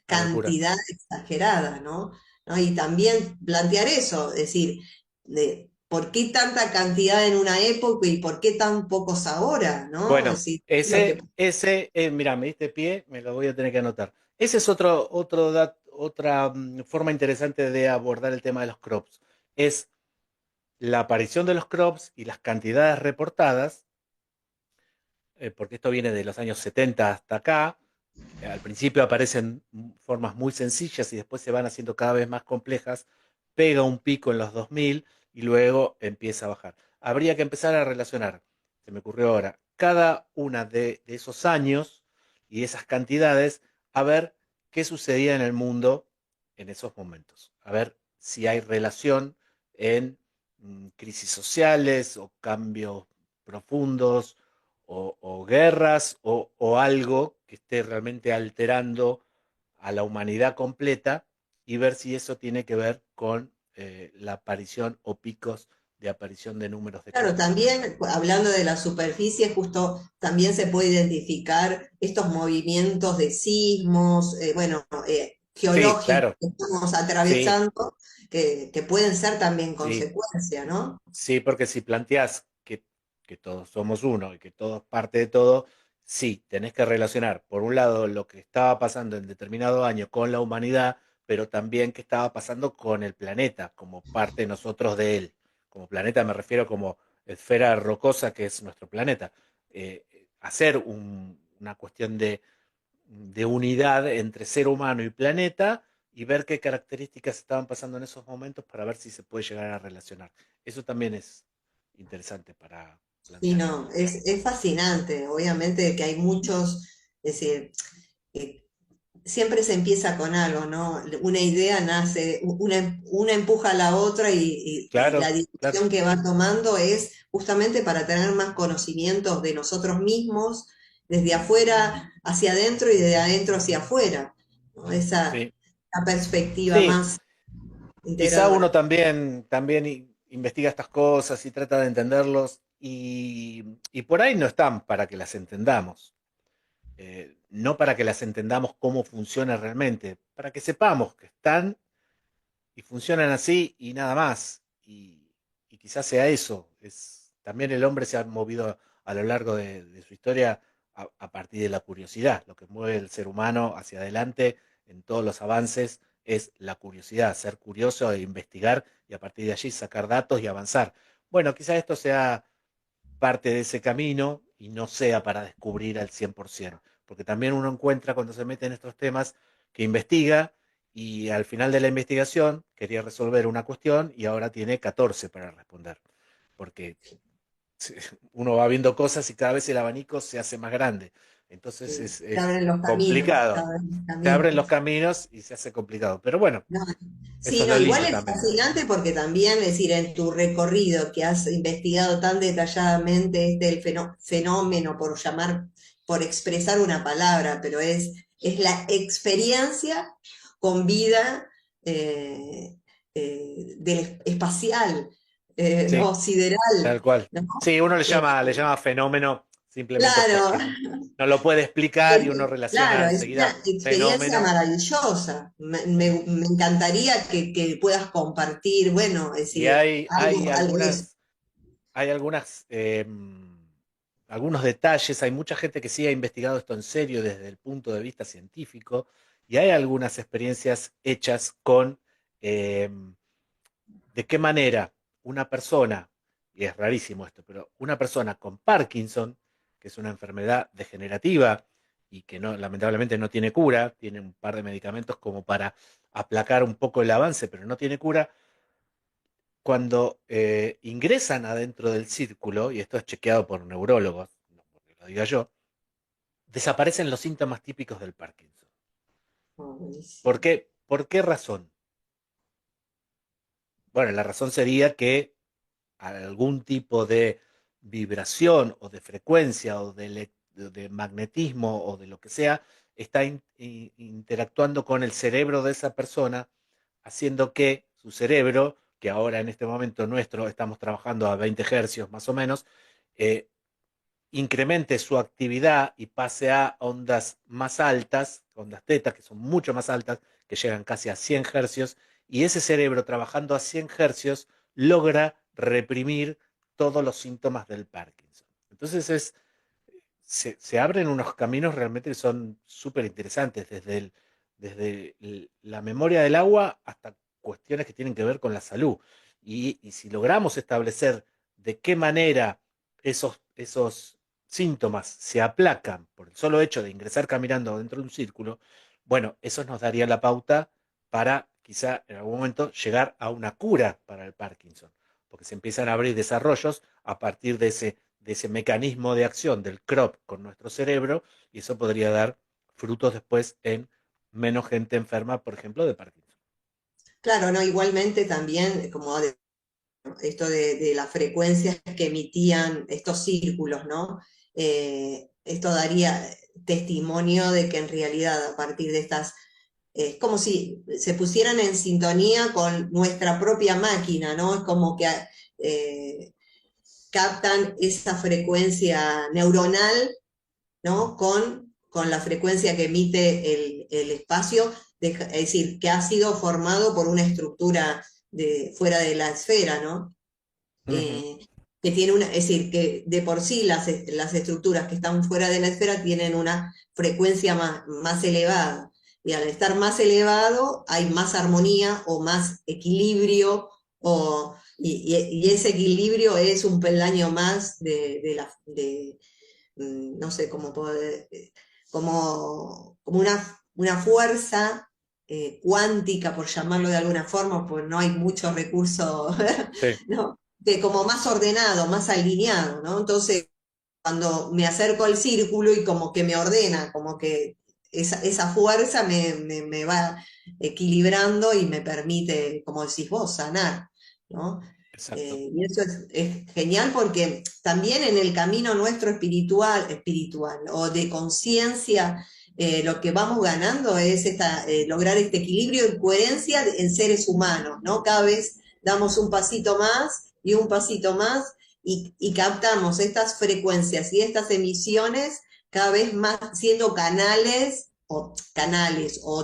una locura. cantidad exagerada, ¿no? ¿No? Y también plantear eso, es decir, de por qué tanta cantidad en una época y por qué tan pocos ahora, ¿no? Es Bueno, decir, lo que, ese, mira, me diste pie, me lo voy a tener que anotar. Ese es otra forma interesante de abordar el tema de los crops. Es la aparición de los crops y las cantidades reportadas, porque esto viene de los años 70 hasta acá. Al principio aparecen formas muy sencillas y después se van haciendo cada vez más complejas. Pega un pico en los 2000 y luego empieza a bajar. Habría que empezar a relacionar, se me ocurrió ahora, cada una de esos años y esas cantidades, a ver qué sucedía en el mundo en esos momentos. A ver si hay relación en crisis sociales o cambios profundos o guerras o algo que esté realmente alterando a la humanidad completa y ver si eso tiene que ver con la aparición o picos de aparición de números de claro, crops. también hablando de la superficie, justo también se puede identificar estos movimientos de sismos, bueno, Sí, geológicos claro, que estamos sí, atravesando, que pueden ser también sí, consecuencia, ¿no? sí, porque si planteás que todos somos uno y que todo es parte de todo, sí, tenés que relacionar, por un lado, lo que estaba pasando en determinado año con la humanidad, pero también qué estaba pasando con el planeta, como parte de nosotros de él. Como planeta me refiero como esfera rocosa que es nuestro planeta. Hacer una cuestión de unidad entre ser humano y planeta y ver qué características estaban pasando en esos momentos para ver si se puede llegar a relacionar. Eso también es interesante para Sí, plantear. no, es fascinante, obviamente que hay muchos, es decir, eh, siempre se empieza con algo, ¿no? Una idea nace, una empuja a la otra y la Claro, claro. dirección que va tomando es justamente para tener más conocimientos de nosotros mismos, desde afuera hacia adentro y de adentro hacia afuera, ¿no? Sí, Esa perspectiva sí. más Quizá integradora. uno también investiga estas cosas y trata de entenderlos y por ahí no están para que las entendamos. No para que las entendamos cómo funciona realmente, para que sepamos que están y funcionan así y nada más. Y quizás sea eso. También el hombre se ha movido a lo largo de su historia a partir de la curiosidad. Lo que mueve el ser humano hacia adelante en todos los avances es la curiosidad, ser curioso e investigar y a partir de allí sacar datos y avanzar. Bueno, quizás esto sea parte de ese camino y no sea para descubrir al 100%, porque también uno encuentra cuando se mete en estos temas que investiga y al final de la investigación quería resolver una cuestión y ahora tiene 14 para responder, porque uno va viendo cosas y cada vez el abanico se hace más grande, entonces Se es abren los caminos, se complicado, abren los se abren los caminos. caminos y se hace complicado, pero bueno, No, eso sí, es no, lo igual lindo es también. fascinante porque también, es decir, en tu recorrido que has investigado tan detalladamente el fenómeno, por llamar, por expresar una palabra, pero es la experiencia con vida del espacial, Sí, no sideral, tal cual. ¿no? Sí, uno Eh, le llama fenómeno simplemente claro, porque no lo puede explicar y uno Claro, relaciona es una enseguida experiencia fenómeno. maravillosa. Me encantaría que puedas compartir, bueno, es Y decir, algo de eso. hay algunos detalles, hay mucha gente que sí ha investigado esto en serio desde el punto de vista científico y hay algunas experiencias hechas con eh, de qué manera una persona, y es rarísimo esto, pero una persona con Parkinson, que es una enfermedad degenerativa y que no, lamentablemente no tiene cura, tiene un par de medicamentos como para aplacar un poco el avance, pero no tiene cura, cuando ingresan adentro del círculo, y esto es chequeado por neurólogos, no porque lo diga yo, desaparecen los síntomas típicos del Parkinson. Oh, buenísimo. ¿Por qué? ¿Por qué razón? Bueno, la razón sería que algún tipo de vibración o de frecuencia o de magnetismo o de lo que sea está interactuando con el cerebro de esa persona, haciendo que su cerebro, que ahora en este momento nuestro estamos trabajando a 20 hercios más o menos, eh, incremente su actividad y pase a ondas más altas, ondas teta, que son mucho más altas, que llegan casi a 100 hercios, y ese cerebro trabajando a 100 hercios logra reprimir todos los síntomas del Parkinson. Entonces se abren unos caminos realmente que son súper interesantes, desde la memoria del agua hasta cuestiones que tienen que ver con la salud. Y si logramos establecer de qué manera esos síntomas se aplacan por el solo hecho de ingresar caminando dentro de un círculo, bueno, eso nos daría la pauta para quizá en algún momento llegar a una cura para el Parkinson, porque se empiezan a abrir desarrollos a partir de ese mecanismo de acción del CROP con nuestro cerebro, y eso podría dar frutos después en menos gente enferma, por ejemplo, de Parkinson. Claro, no, igualmente también, como esto de las frecuencias que emitían estos círculos, ¿no? Esto daría testimonio de que en realidad a partir de estas, es como si se pusieran en sintonía con nuestra propia máquina, ¿no? Es como que captan esa frecuencia neuronal, ¿no? Con la frecuencia que emite el espacio, es decir, que ha sido formado por una estructura fuera de la esfera, ¿no? Uh -huh. Que tiene una, es decir, que de por sí las estructuras que están fuera de la esfera tienen una frecuencia más elevada. Y al estar más elevado hay más armonía o más equilibrio, y ese equilibrio es un peldaño más no sé cómo poder, como una fuerza cuántica, por llamarlo de alguna forma, pues no hay muchos recursos, Sí, ¿no? De como más ordenado, más alineado, ¿no? Entonces, cuando me acerco al círculo y como que me ordena, como que esa fuerza me va equilibrando y me permite, como decís vos, sanar, ¿no? exacto. Y eso es genial porque también en el camino nuestro espiritual o de conciencia, lo que vamos ganando es lograr este equilibrio y coherencia en seres humanos, ¿no? Cada vez damos un pasito más y un pasito más y captamos estas frecuencias y estas emisiones cada vez más siendo canales o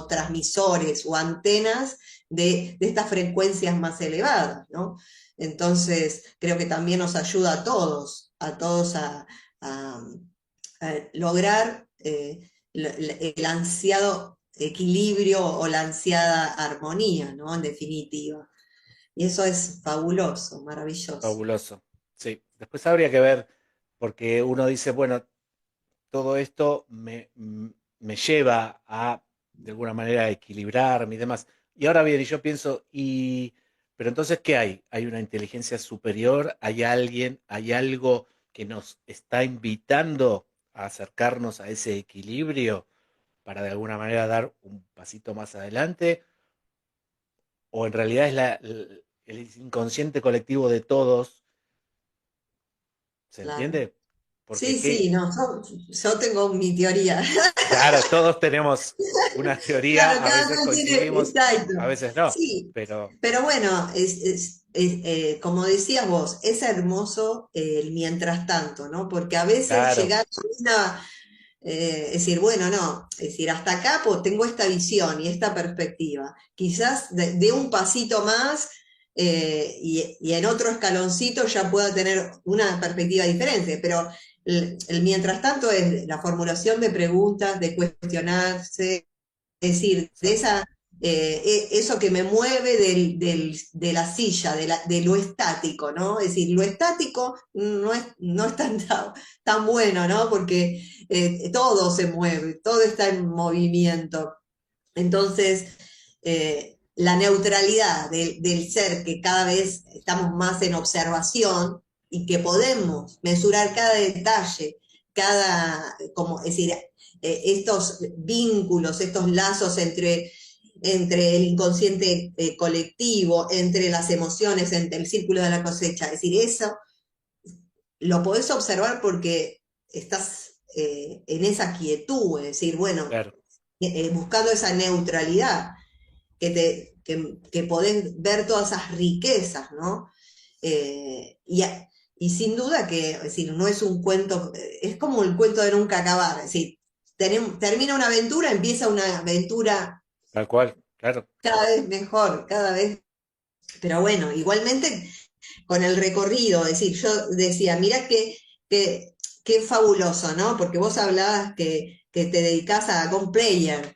transmisores o antenas de estas frecuencias más elevadas, ¿no? Entonces, creo que también nos ayuda a todos a, a lograr el ansiado equilibrio o la ansiada armonía, ¿no? En definitiva. Y eso es fabuloso, maravilloso. Fabuloso. Sí, después habría que ver, porque uno dice, bueno, todo esto me lleva a, de alguna manera, a equilibrarme y demás. Y ahora bien, y yo pienso, pero entonces, ¿qué hay? ¿Hay una inteligencia superior? ¿Hay alguien? ¿Hay algo que nos está invitando a acercarnos a ese equilibrio para de alguna manera dar un pasito más adelante? ¿O en realidad es el inconsciente colectivo de todos? ¿Se Claro. entiende? Porque Sí, sí, no, yo tengo mi teoría. claro, todos tenemos una teoría, Claro, a cada veces uno tiene, coincidimos, exacto. a veces no, Sí, pero pero bueno, como decías vos, es hermoso el mientras tanto, ¿no? Porque a veces claro, llegar a es decir, bueno, no, es decir, hasta acá pues, tengo esta visión y esta perspectiva. Quizás de un pasito más y en otro escaloncito ya pueda tener una perspectiva diferente, pero el mientras tanto es la formulación de preguntas, de cuestionarse, es decir, exacto. eso que me mueve de la silla, de lo estático, ¿no? Es decir, lo estático no es tan bueno, ¿no? Porque todo se mueve, todo está en movimiento. Entonces, la neutralidad del ser, que cada vez estamos más en observación y que podemos mesurar cada detalle, como, es decir, estos vínculos, estos lazos entre el inconsciente colectivo, entre las emociones, entre el círculo de la cosecha. Es decir, eso lo podés observar porque estás en esa quietud, es decir, bueno, Claro, buscando esa neutralidad, que podés ver todas esas riquezas, ¿no? Y sin duda que, es decir, no es un cuento, es como el cuento de nunca acabar, es decir, termina una aventura, empieza una aventura tal cual, claro, cada vez mejor, cada vez, pero bueno, igualmente con el recorrido, es decir, yo decía, mira qué fabuloso, ¿no? Porque vos hablabas que te dedicás a Player.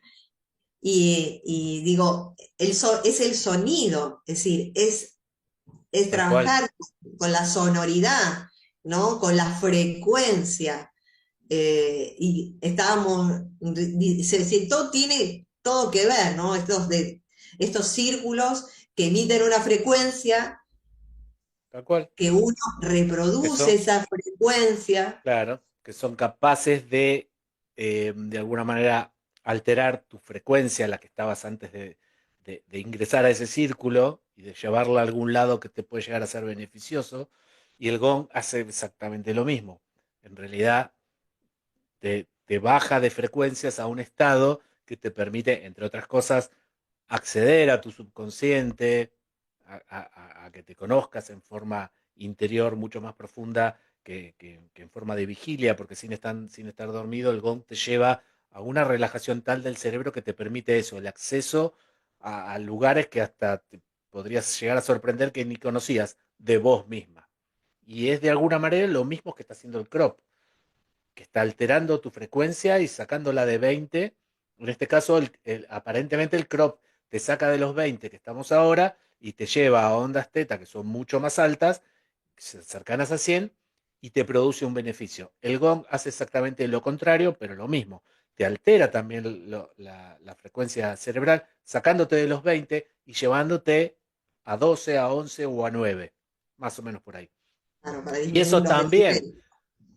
Y digo, es el sonido, es decir, es tal cual. trabajar con la sonoridad, ¿no? Con la frecuencia. Y estábamos, todo tiene todo que ver, ¿no? Estos círculos que emiten una frecuencia, Tal cual. que uno Que reproduce son, esa frecuencia. claro, que son capaces de alguna manera, alterar tu frecuencia, la que estabas antes de ingresar a ese círculo y de llevarla a algún lado que te puede llegar a ser beneficioso. Y el gong hace exactamente lo mismo. En realidad, te baja de frecuencias a un estado que te permite, entre otras cosas, acceder a tu subconsciente, a que te conozcas en forma interior mucho más profunda que en forma de vigilia, porque sin estar dormido, el gong te lleva a una relajación tal del cerebro que te permite eso, el acceso a lugares que hasta te podrías llegar a sorprender que ni conocías de vos misma. Y es de alguna manera lo mismo que está haciendo el crop, que está alterando tu frecuencia y sacándola de 20. En este caso, aparentemente el crop te saca de los 20 que estamos ahora y te lleva a ondas teta que son mucho más altas, cercanas a 100, y te produce un beneficio. El gong hace exactamente lo contrario, pero lo mismo. Te altera también la frecuencia cerebral, sacándote de los 20 y llevándote a 12, a 11 o a 9, más o menos por ahí. Claro, para Y disminuir eso los también, decibeles.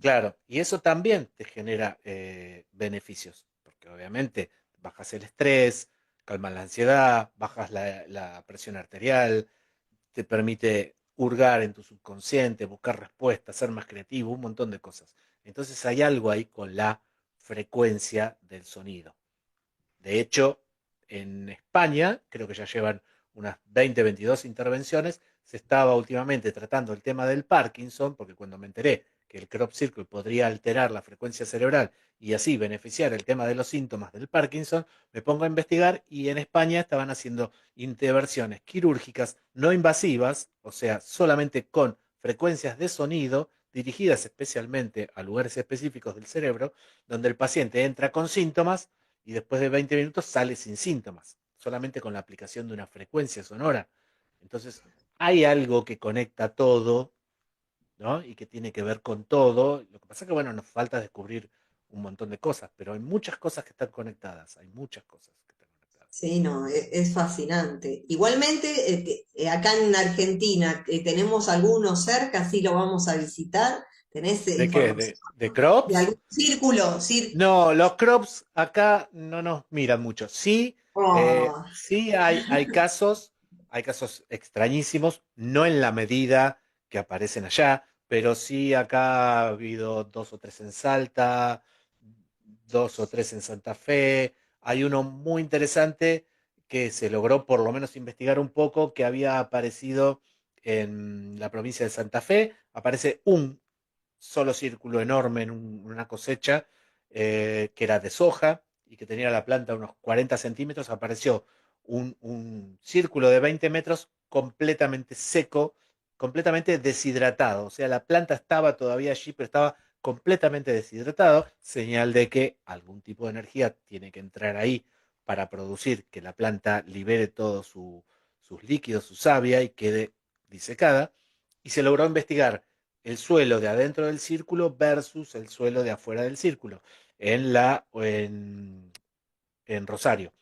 claro, y eso también te genera beneficios, porque obviamente bajas el estrés, calmas la ansiedad, bajas la presión arterial, te permite hurgar en tu subconsciente, buscar respuestas, ser más creativo, un montón de cosas. Entonces hay algo ahí con la frecuencia del sonido. De hecho, en España, creo que ya llevan unas 20, 22 intervenciones, se estaba últimamente tratando el tema del Parkinson, porque cuando me enteré que el crop circle podría alterar la frecuencia cerebral y así beneficiar el tema de los síntomas del Parkinson, me pongo a investigar y en España estaban haciendo intervenciones quirúrgicas no invasivas, o sea, solamente con frecuencias de sonido dirigidas especialmente a lugares específicos del cerebro, donde el paciente entra con síntomas y después de 20 minutos sale sin síntomas, solamente con la aplicación de una frecuencia sonora. Entonces, hay algo que conecta todo, ¿no? Y que tiene que ver con todo. Lo que pasa es que, bueno, nos falta descubrir un montón de cosas, pero hay muchas cosas que están conectadas, hay muchas cosas que están conectadas. Sí, no, es fascinante. Igualmente, acá en Argentina tenemos algunos cerca, sí lo vamos a visitar. ¿Tenés ¿De qué? información ¿De de crops? algún círculo? Sí. No, los crops acá no nos miran mucho. Sí, Oh, sí hay casos extrañísimos, no en la medida que aparecen allá, pero sí acá ha habido dos o tres en Salta, dos o tres en Santa Fe. Hay uno muy interesante que se logró por lo menos investigar un poco, que había aparecido en la provincia de Santa Fe. Aparece un solo círculo enorme en una cosecha que era de soja y que tenía la planta unos 40 centímetros, apareció un círculo de 20 metros completamente seco, completamente deshidratado. O sea, la planta estaba todavía allí, pero estaba completamente deshidratado, señal de que algún tipo de energía tiene que entrar ahí para producir que la planta libere todos sus líquidos, su savia y quede disecada, y se logró investigar el suelo de adentro del círculo versus el suelo de afuera del círculo en Rosario.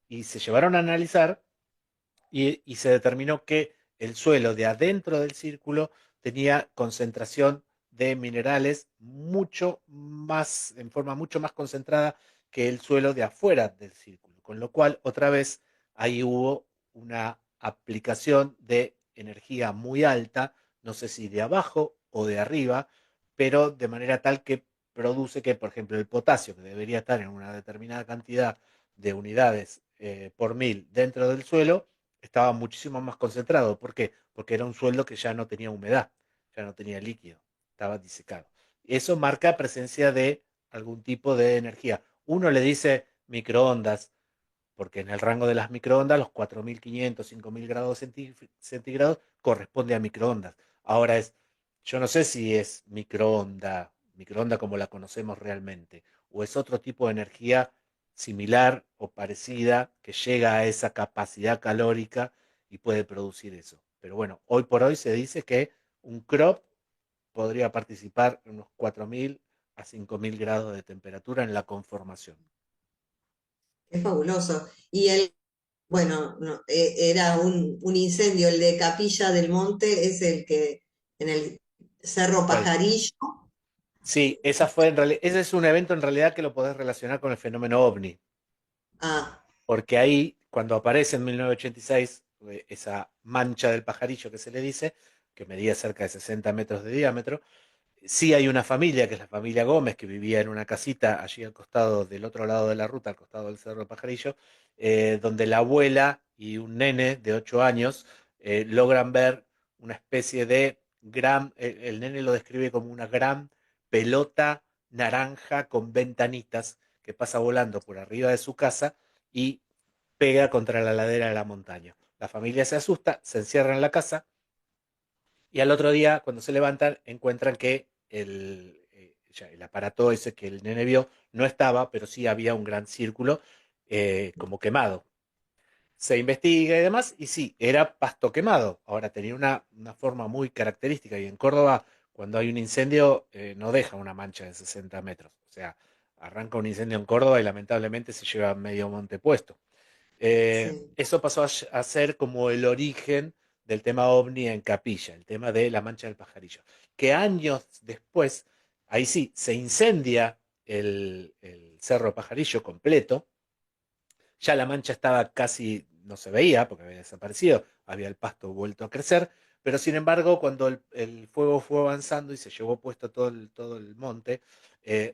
Y se llevaron a analizar y se determinó que el suelo de adentro del círculo tenía concentración de minerales mucho más, en forma mucho más concentrada que el suelo de afuera del círculo. Con lo cual, otra vez, ahí hubo una aplicación de energía muy alta, no sé si de abajo o de arriba, pero de manera tal que produce que, por ejemplo, el potasio, que debería estar en una determinada cantidad de unidades por mil dentro del suelo, estaba muchísimo más concentrado. ¿Por qué? Porque era un suelo que ya no tenía humedad, ya no tenía líquido, estaba disecado. Eso marca presencia de algún tipo de energía. Uno le dice microondas, porque en el rango de las microondas, los 4500, 5000 grados centígrados corresponde a microondas. Ahora yo no sé si es microonda como la conocemos realmente, o es otro tipo de energía similar o parecida que llega a esa capacidad calórica y puede producir eso. Pero bueno, hoy por hoy se dice que un crop podría participar en unos 4000 a 5000 grados de temperatura en la conformación. Es fabuloso. Y él, bueno, no, era un incendio, el de Capilla del Monte, es el que en el Cerro ¿Cuál? Pajarillo. Sí, esa fue en realidad, ese es un evento en realidad que lo podés relacionar con el fenómeno ovni, Ah, porque ahí, cuando aparece en 1986, esa mancha del pajarillo que se le dice, que medía cerca de 60 metros de diámetro, sí hay una familia, que es la familia Gómez, que vivía en una casita allí al costado del otro lado de la ruta, al costado del Cerro Pajarillo, donde la abuela y un nene de 8 años logran ver una especie de gran, el nene lo describe como una gran pelota naranja con ventanitas que pasa volando por arriba de su casa y pega contra la ladera de la montaña. La familia se asusta, se encierra en la casa y al otro día, cuando se levantan, encuentran que ya el aparato ese que el nene vio no estaba, pero sí había un gran círculo como quemado. Se investiga y demás, y sí, era pasto quemado. Ahora tenía una forma muy característica, y en Córdoba, cuando hay un incendio, no deja una mancha de 60 metros. O sea, arranca un incendio en Córdoba y lamentablemente se lleva medio monte puesto. sí. Eso pasó a ser como el origen del tema ovni en Capilla, el tema de la mancha del pajarillo. Que años después, ahí sí, se incendia el Cerro Pajarillo completo, ya la mancha estaba casi, no se veía porque había desaparecido, había el pasto vuelto a crecer, pero sin embargo, cuando el fuego fue avanzando y se llevó puesto todo el monte,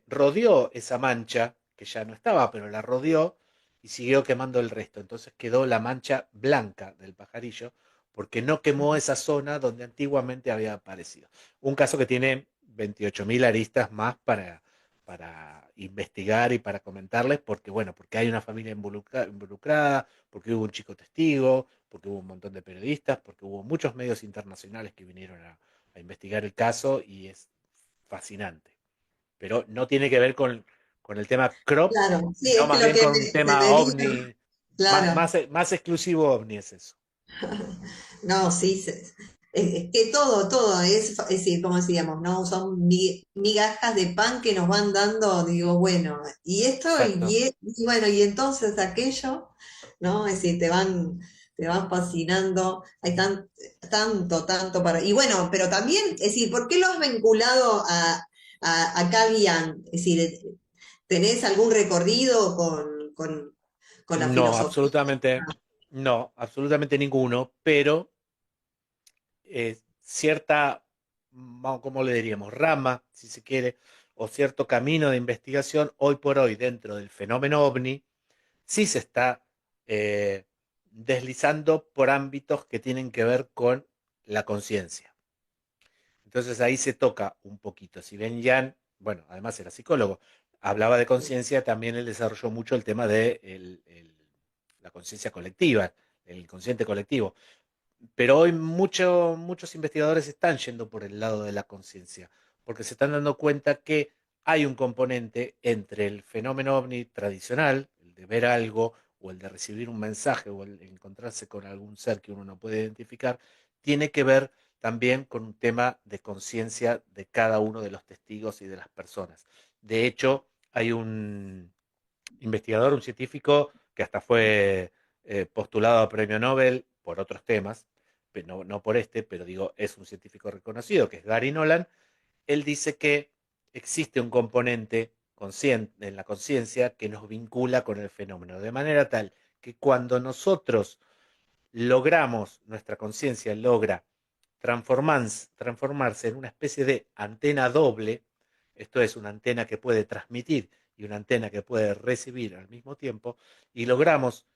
rodeó esa mancha, que ya no estaba, pero la rodeó y siguió quemando el resto. Entonces quedó la mancha blanca del pajarillo, porque no quemó esa zona donde antiguamente había aparecido. Un caso que tiene 28.000 aristas más para investigar y para comentarles, porque bueno, porque hay una familia involucrada, porque hubo un chico testigo, porque hubo un montón de periodistas, porque hubo muchos medios internacionales que vinieron a investigar el caso y es fascinante. Pero no tiene que ver con el tema crop, Claro, sí, sino es que más lo bien que con un me tema venía, ovni, claro. más exclusivo ovni es eso. No, sí, es que todo, es decir, como decíamos, ¿no? Son migajas de pan que nos van dando, digo, bueno, y esto, Exacto. y bueno, y entonces aquello, ¿no? Es decir, te van fascinando, hay tanto para. Y bueno, pero también, es decir, ¿por qué lo has vinculado a Cavian? Es decir, ¿tenés algún recorrido con la No, filosofía? absolutamente ninguno, pero cierta, ¿cómo le diríamos? Rama, si se quiere, o cierto camino de investigación hoy por hoy dentro del fenómeno ovni, sí se está eh, deslizando por ámbitos que tienen que ver con la conciencia. Entonces ahí se toca un poquito. Si Ben Yan, bueno, además era psicólogo, hablaba de conciencia, también él desarrolló mucho el tema de la conciencia colectiva, el inconsciente colectivo. Pero hoy muchos investigadores están yendo por el lado de la conciencia, porque se están dando cuenta que hay un componente entre el fenómeno ovni tradicional, el de ver algo o el de recibir un mensaje, o el encontrarse con algún ser que uno no puede identificar, tiene que ver también con un tema de conciencia de cada uno de los testigos y de las personas. De hecho, hay un investigador, un científico que hasta fue postulado a premio Nobel por otros temas, no, no por este, pero digo, es un científico reconocido, que es Gary Nolan. Él dice que existe un componente en la conciencia que nos vincula con el fenómeno, de manera tal que cuando nosotros logramos, nuestra conciencia logra transformarse en una especie de antena doble, esto es una antena que puede transmitir y una antena que puede recibir al mismo tiempo, y logramos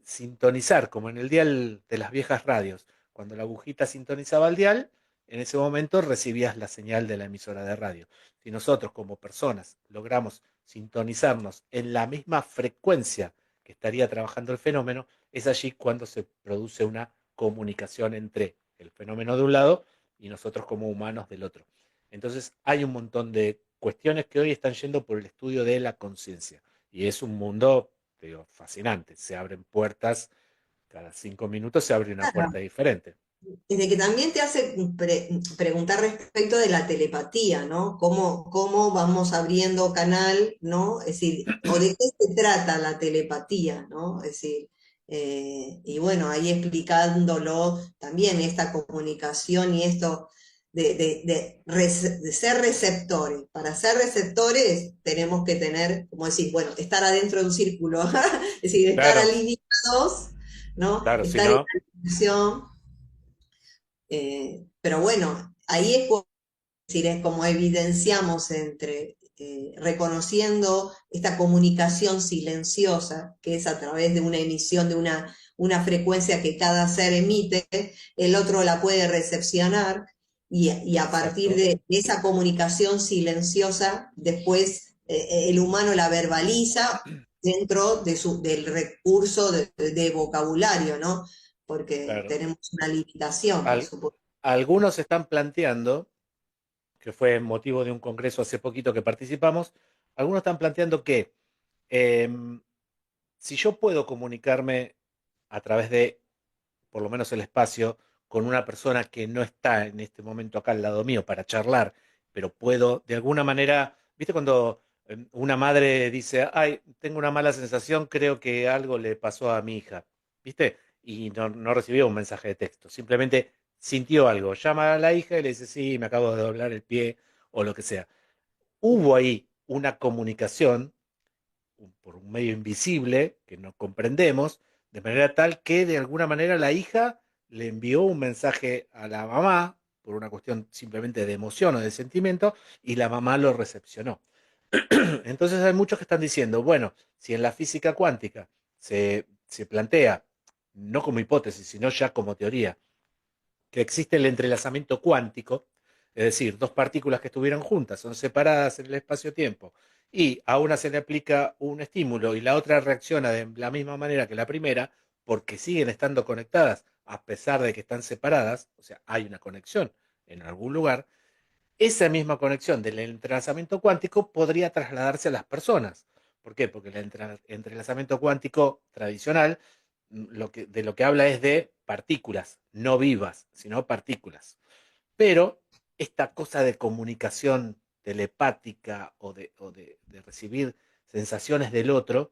sintonizar, como en el dial de las viejas radios, cuando la agujita sintonizaba el dial, en ese momento recibías la señal de la emisora de radio. Si nosotros como personas logramos sintonizarnos en la misma frecuencia que estaría trabajando el fenómeno, es allí cuando se produce una comunicación entre el fenómeno de un lado y nosotros como humanos del otro. Entonces hay un montón de cuestiones que hoy están yendo por el estudio de la conciencia y es un mundo, digo, fascinante. Se abren puertas, cada 5 minutos se abre una puerta diferente. Desde que también te hace preguntar respecto de la telepatía, ¿no? ¿Cómo vamos abriendo canal, ¿no? Es decir, o de qué se trata la telepatía, ¿no? Es decir, y bueno, ahí explicándolo también esta comunicación y esto de ser receptores. Para ser receptores tenemos que tener, como decir, bueno, estar adentro de un círculo, es decir, estar Claro, alineados, ¿no? claro, si Estar en no, la conexión. Pero bueno, ahí es como evidenciamos entre reconociendo esta comunicación silenciosa, que es a través de una emisión de una frecuencia que cada ser emite, el otro la puede recepcionar y a partir exacto, de esa comunicación silenciosa, después el humano la verbaliza dentro del recurso de vocabulario, ¿no? Porque claro. tenemos una limitación, por Al- supuesto. Algunos están planteando, que fue motivo de un congreso hace poquito que participamos, algunos están planteando que em, si yo puedo comunicarme a través de, por lo menos el espacio, con una persona que no está en este momento acá al lado mío para charlar, pero puedo de alguna manera, ¿viste cuando una madre dice, ay, tengo una mala sensación, creo que algo le pasó a mi hija, ¿viste? Y no, no recibió un mensaje de texto, simplemente sintió algo, llama a la hija y le dice, sí, me acabo de doblar el pie o lo que sea. Hubo ahí una comunicación por un medio invisible que no comprendemos, de manera tal que de alguna manera la hija le envió un mensaje a la mamá, por una cuestión simplemente de emoción o de sentimiento, y la mamá lo recepcionó. Entonces hay muchos que están diciendo, bueno, si en la física cuántica se plantea, no como hipótesis, sino ya como teoría, que existe el entrelazamiento cuántico, es decir, dos partículas que estuvieron juntas, son separadas en el espacio-tiempo, y a una se le aplica un estímulo y la otra reacciona de la misma manera que la primera, porque siguen estando conectadas a pesar de que están separadas, o sea, hay una conexión en algún lugar, esa misma conexión del entrelazamiento cuántico podría trasladarse a las personas. ¿Por qué? Porque el entrelazamiento cuántico tradicional de lo que habla es de partículas, no vivas, sino partículas. Pero esta cosa de comunicación telepática o de recibir sensaciones del otro,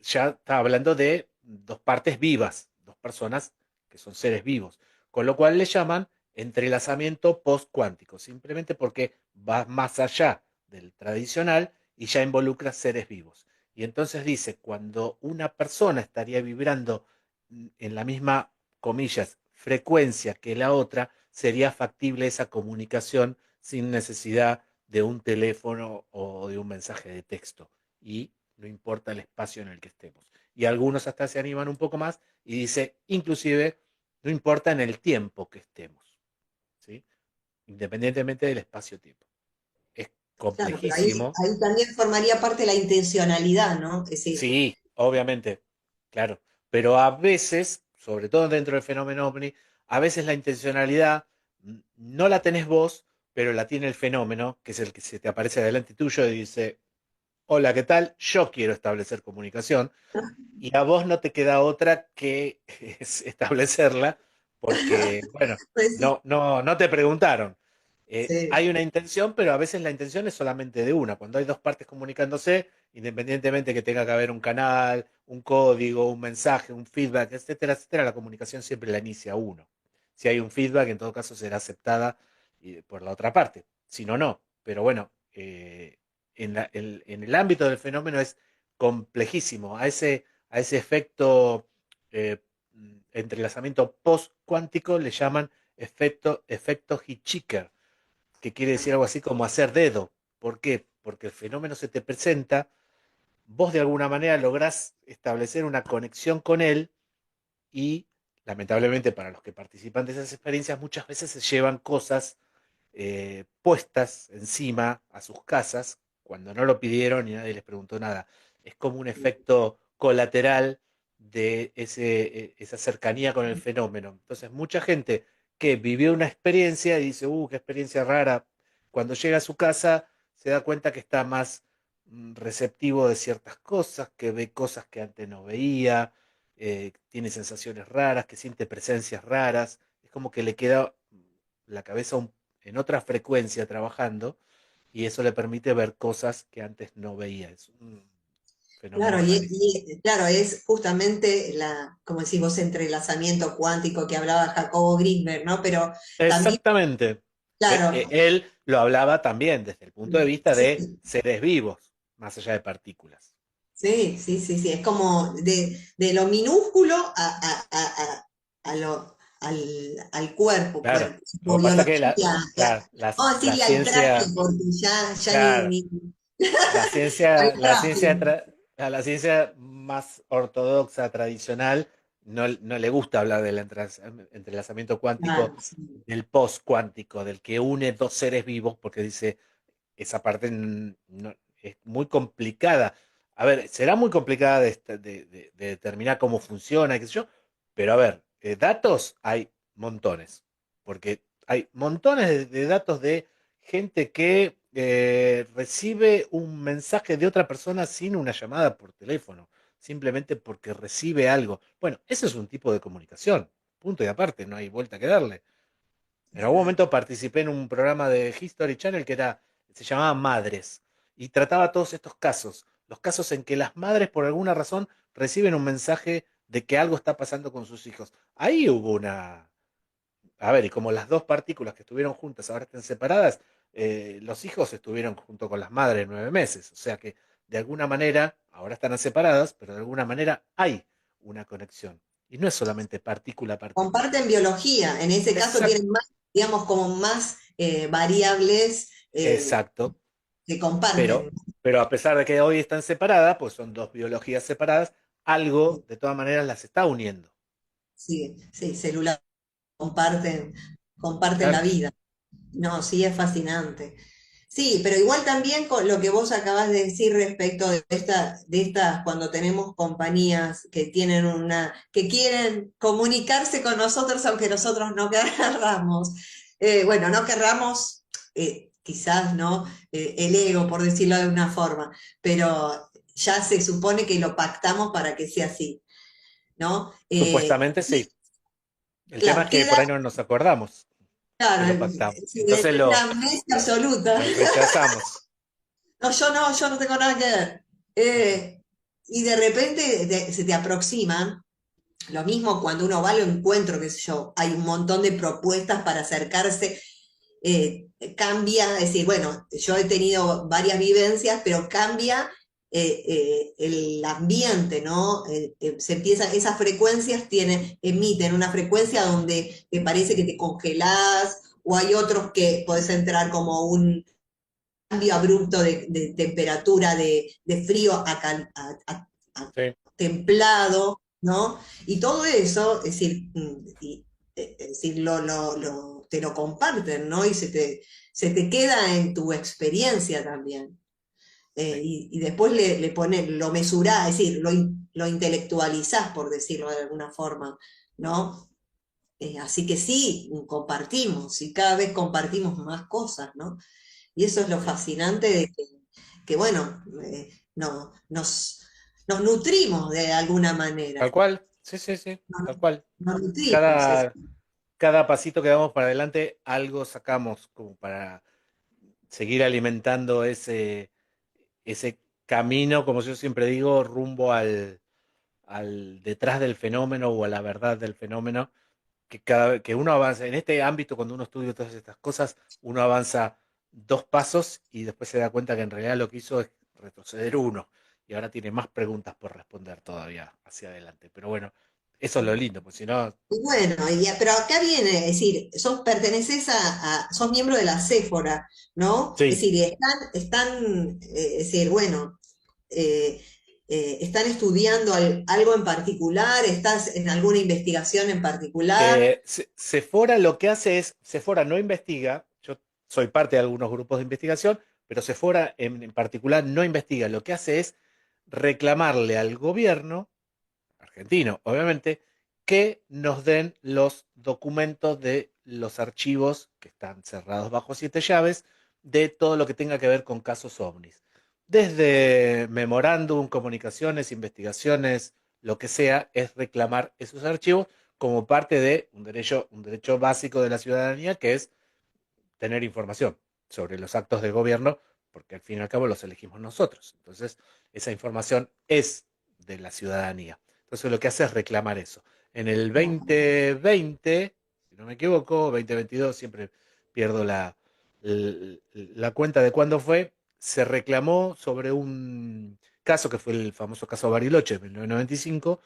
ya está hablando de dos partes vivas, dos personas que son seres vivos, con lo cual le llaman entrelazamiento postcuántico, simplemente porque va más allá del tradicional y ya involucra seres vivos. Y entonces dice, cuando una persona estaría vibrando en la misma, comillas, frecuencia que la otra, sería factible esa comunicación sin necesidad de un teléfono o de un mensaje de texto. Y no importa el espacio en el que estemos. Y algunos hasta se animan un poco más y dice, inclusive, no importa en el tiempo que estemos, ¿sí? Independientemente del espacio-tiempo. Es Claro, pero ahí, complejísimo, ahí también formaría parte la intencionalidad, ¿no? Es decir, sí, obviamente, claro, pero a veces, sobre todo dentro del fenómeno ovni, a veces la intencionalidad no la tenés vos, pero la tiene el fenómeno, que es el que se te aparece delante tuyo y dice, hola, ¿qué tal? Yo quiero establecer comunicación y a vos no te queda otra que es establecerla porque, bueno, Pues sí, no te preguntaron. sí. Hay una intención, pero a veces la intención es solamente de una. Cuando hay dos partes comunicándose, independientemente que tenga que haber un canal, un código, un mensaje, un feedback, etcétera, etcétera, la comunicación siempre la inicia uno. Si hay un feedback, en todo caso será aceptada por la otra parte. Si no, no. Pero bueno, en el ámbito del fenómeno es complejísimo. A ese efecto eh, entrelazamiento post-cuántico le llaman efecto Hitchhiker, que quiere decir algo así como hacer dedo. ¿Por qué? Porque el fenómeno se te presenta, vos de alguna manera lográs establecer una conexión con él y lamentablemente para los que participan de esas experiencias muchas veces se llevan cosas puestas encima a sus casas cuando no lo pidieron y nadie les preguntó nada. Es como un efecto colateral de esa cercanía con el fenómeno. Entonces, mucha gente que vivió una experiencia y dice, qué experiencia rara, cuando llega a su casa se da cuenta que está más receptivo de ciertas cosas, que ve cosas que antes no veía, tiene sensaciones raras, que siente presencias raras, es como que le queda la cabeza en otra frecuencia trabajando y eso le permite ver cosas que antes no veía. Es un fenómeno Claro, rarísimo. claro, es justamente como decimos, entrelazamiento cuántico que hablaba Jacobo Grinberg, ¿no? Pero también, Exactamente. claro, Él lo hablaba también desde el punto de vista de sí, seres vivos, más allá de partículas. sí, sí, sí, sí, es como de lo minúsculo al cuerpo, Claro. Lo por que pasa es que biología, claro, vamos a la decirle al traje, ciencia, porque ya claro, al la ciencia, traje. a la ciencia más ortodoxa, tradicional, no le gusta hablar del entrelazamiento cuántico, Claro, sí. del post cuántico, del que une dos seres vivos, porque dice, esa parte es muy complicada. A ver, será muy complicada de determinar cómo funciona, qué sé yo, pero a ver, datos hay montones, porque hay montones de datos de gente que recibe un mensaje de otra persona sin una llamada por teléfono, simplemente porque recibe algo. Bueno, ese es un tipo de comunicación, punto y aparte, no hay vuelta que darle. En algún momento participé en un programa de History Channel se llamaba Madres y trataba todos estos casos, los casos en que las madres por alguna razón reciben un mensaje de que algo está pasando con sus hijos. Ahí hubo a ver, y como las dos partículas que estuvieron juntas ahora están separadas, los hijos estuvieron junto con las madres 9 meses, o sea que de alguna manera, ahora están separadas, pero de alguna manera hay una conexión. Y no es solamente partícula a partícula. Comparten biología, en ese caso Exacto, tienen más, digamos, como más variables exacto. que comparten. Pero, pero a pesar de que hoy están separadas, pues son dos biologías separadas, algo de todas maneras las está uniendo. Sí, sí, celular comparten la Claro. vida. No, sí, es fascinante. Sí, pero igual también con lo que vos acabas de decir respecto de estas, cuando tenemos compañías que tienen que quieren comunicarse con nosotros, aunque nosotros no querramos. Bueno, no querramos, quizás, ¿no? El ego, por decirlo de una forma, pero ya se supone que lo pactamos para que sea así, ¿no? Supuestamente sí. El tema Claro, es que por queda, ahí no nos acordamos que lo claro, pactamos. sí, Entonces la amnesia absoluta. lo rechazamos. No, yo no tengo nada que ver. Y de repente se te aproximan, lo mismo cuando uno va al encuentro, qué sé yo, hay un montón de propuestas para acercarse, cambia, es decir, bueno, yo he tenido varias vivencias, pero cambia el ambiente, ¿no? Se empieza, esas frecuencias emiten una frecuencia donde te parece que te congelás, o hay otros que podés entrar como un cambio abrupto de temperatura, de frío a Sí. templado, ¿no? Y todo eso, es decir, es decir te lo comparten, ¿no? Y se te queda en tu experiencia también. Sí. Y después le pones, lo mesurás, es decir, lo intelectualizás, por decirlo de alguna forma, ¿no? Así que sí, compartimos y cada vez compartimos más cosas, ¿no? Y eso es lo Sí. fascinante de que bueno, nos nutrimos de alguna Tal manera. cual, sí, sí, sí, Nos, tal cual. nos nutrimos. Cada, cada pasito que damos para adelante, algo sacamos como para seguir alimentando ese camino, como yo siempre digo, rumbo al detrás del fenómeno o a la verdad del fenómeno, que uno avanza. En este ámbito, cuando uno estudia todas estas cosas, uno avanza dos pasos y después se da cuenta que en realidad lo que hizo es retroceder uno. Y ahora tiene más preguntas por responder todavía hacia adelante. Pero bueno, eso es lo lindo, pues si no, Y bueno, pero acá viene, es decir, perteneces sos miembro de la Séfora, ¿no? Es sí. decir, y es decir, bueno, eh, están estudiando algo en particular, estás en alguna investigación en particular. Sephora lo que hace es, Sephora no investiga, yo soy parte de algunos grupos de investigación, pero Sephora en particular no investiga, lo que hace es reclamarle al gobierno argentino, obviamente, que nos den los documentos de los archivos que están cerrados bajo siete llaves de todo lo que tenga que ver con casos ovnis. Desde memorándum, comunicaciones, investigaciones, lo que sea, es reclamar esos archivos como parte de un derecho básico de la ciudadanía, que es tener información sobre los actos de gobierno, porque al fin y al cabo los elegimos nosotros. Entonces, esa información es de la ciudadanía. Entonces, lo que hace es reclamar eso. En el 2020, si no me equivoco, 2022, siempre pierdo la cuenta de cuándo fue, se reclamó sobre un caso que fue el famoso caso Bariloche de 1995,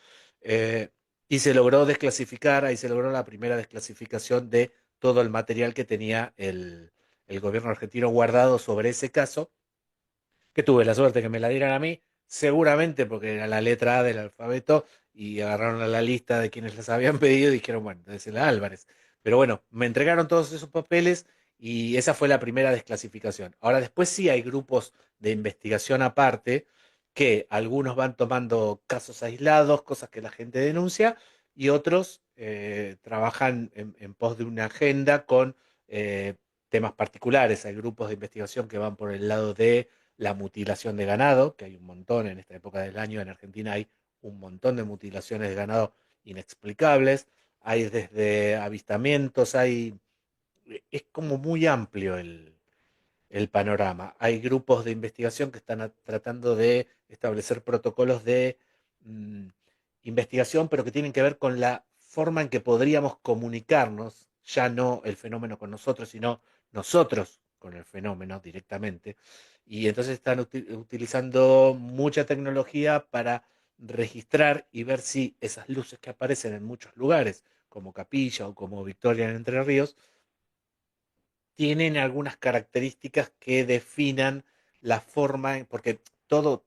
y se logró desclasificar, ahí se logró la primera desclasificación de todo el material que tenía el gobierno argentino guardado sobre ese caso, que tuve la suerte que me la dieran a mí, seguramente porque era la letra A del alfabeto y agarraron a la lista de quienes les habían pedido y dijeron, bueno, debe ser la Álvarez. Pero bueno, me entregaron todos esos papeles y esa fue la primera desclasificación. Ahora después sí hay grupos de investigación aparte que algunos van tomando casos aislados, cosas que la gente denuncia, y otros trabajan en pos de una agenda con eh, temas particulares. Hay grupos de investigación que van por el lado de la mutilación de ganado, que hay un montón en esta época del año en Argentina, hay un montón de mutilaciones de ganado inexplicables, hay desde avistamientos, es como muy amplio el panorama. Hay grupos de investigación que están tratando de establecer protocolos de mm, investigación, pero que tienen que ver con la forma en que podríamos comunicarnos, ya no el fenómeno con nosotros, sino nosotros con el fenómeno directamente. Y entonces están utilizando mucha tecnología para registrar y ver si esas luces que aparecen en muchos lugares, como Capilla o como Victoria en Entre Ríos, tienen algunas características que definan la forma, porque toda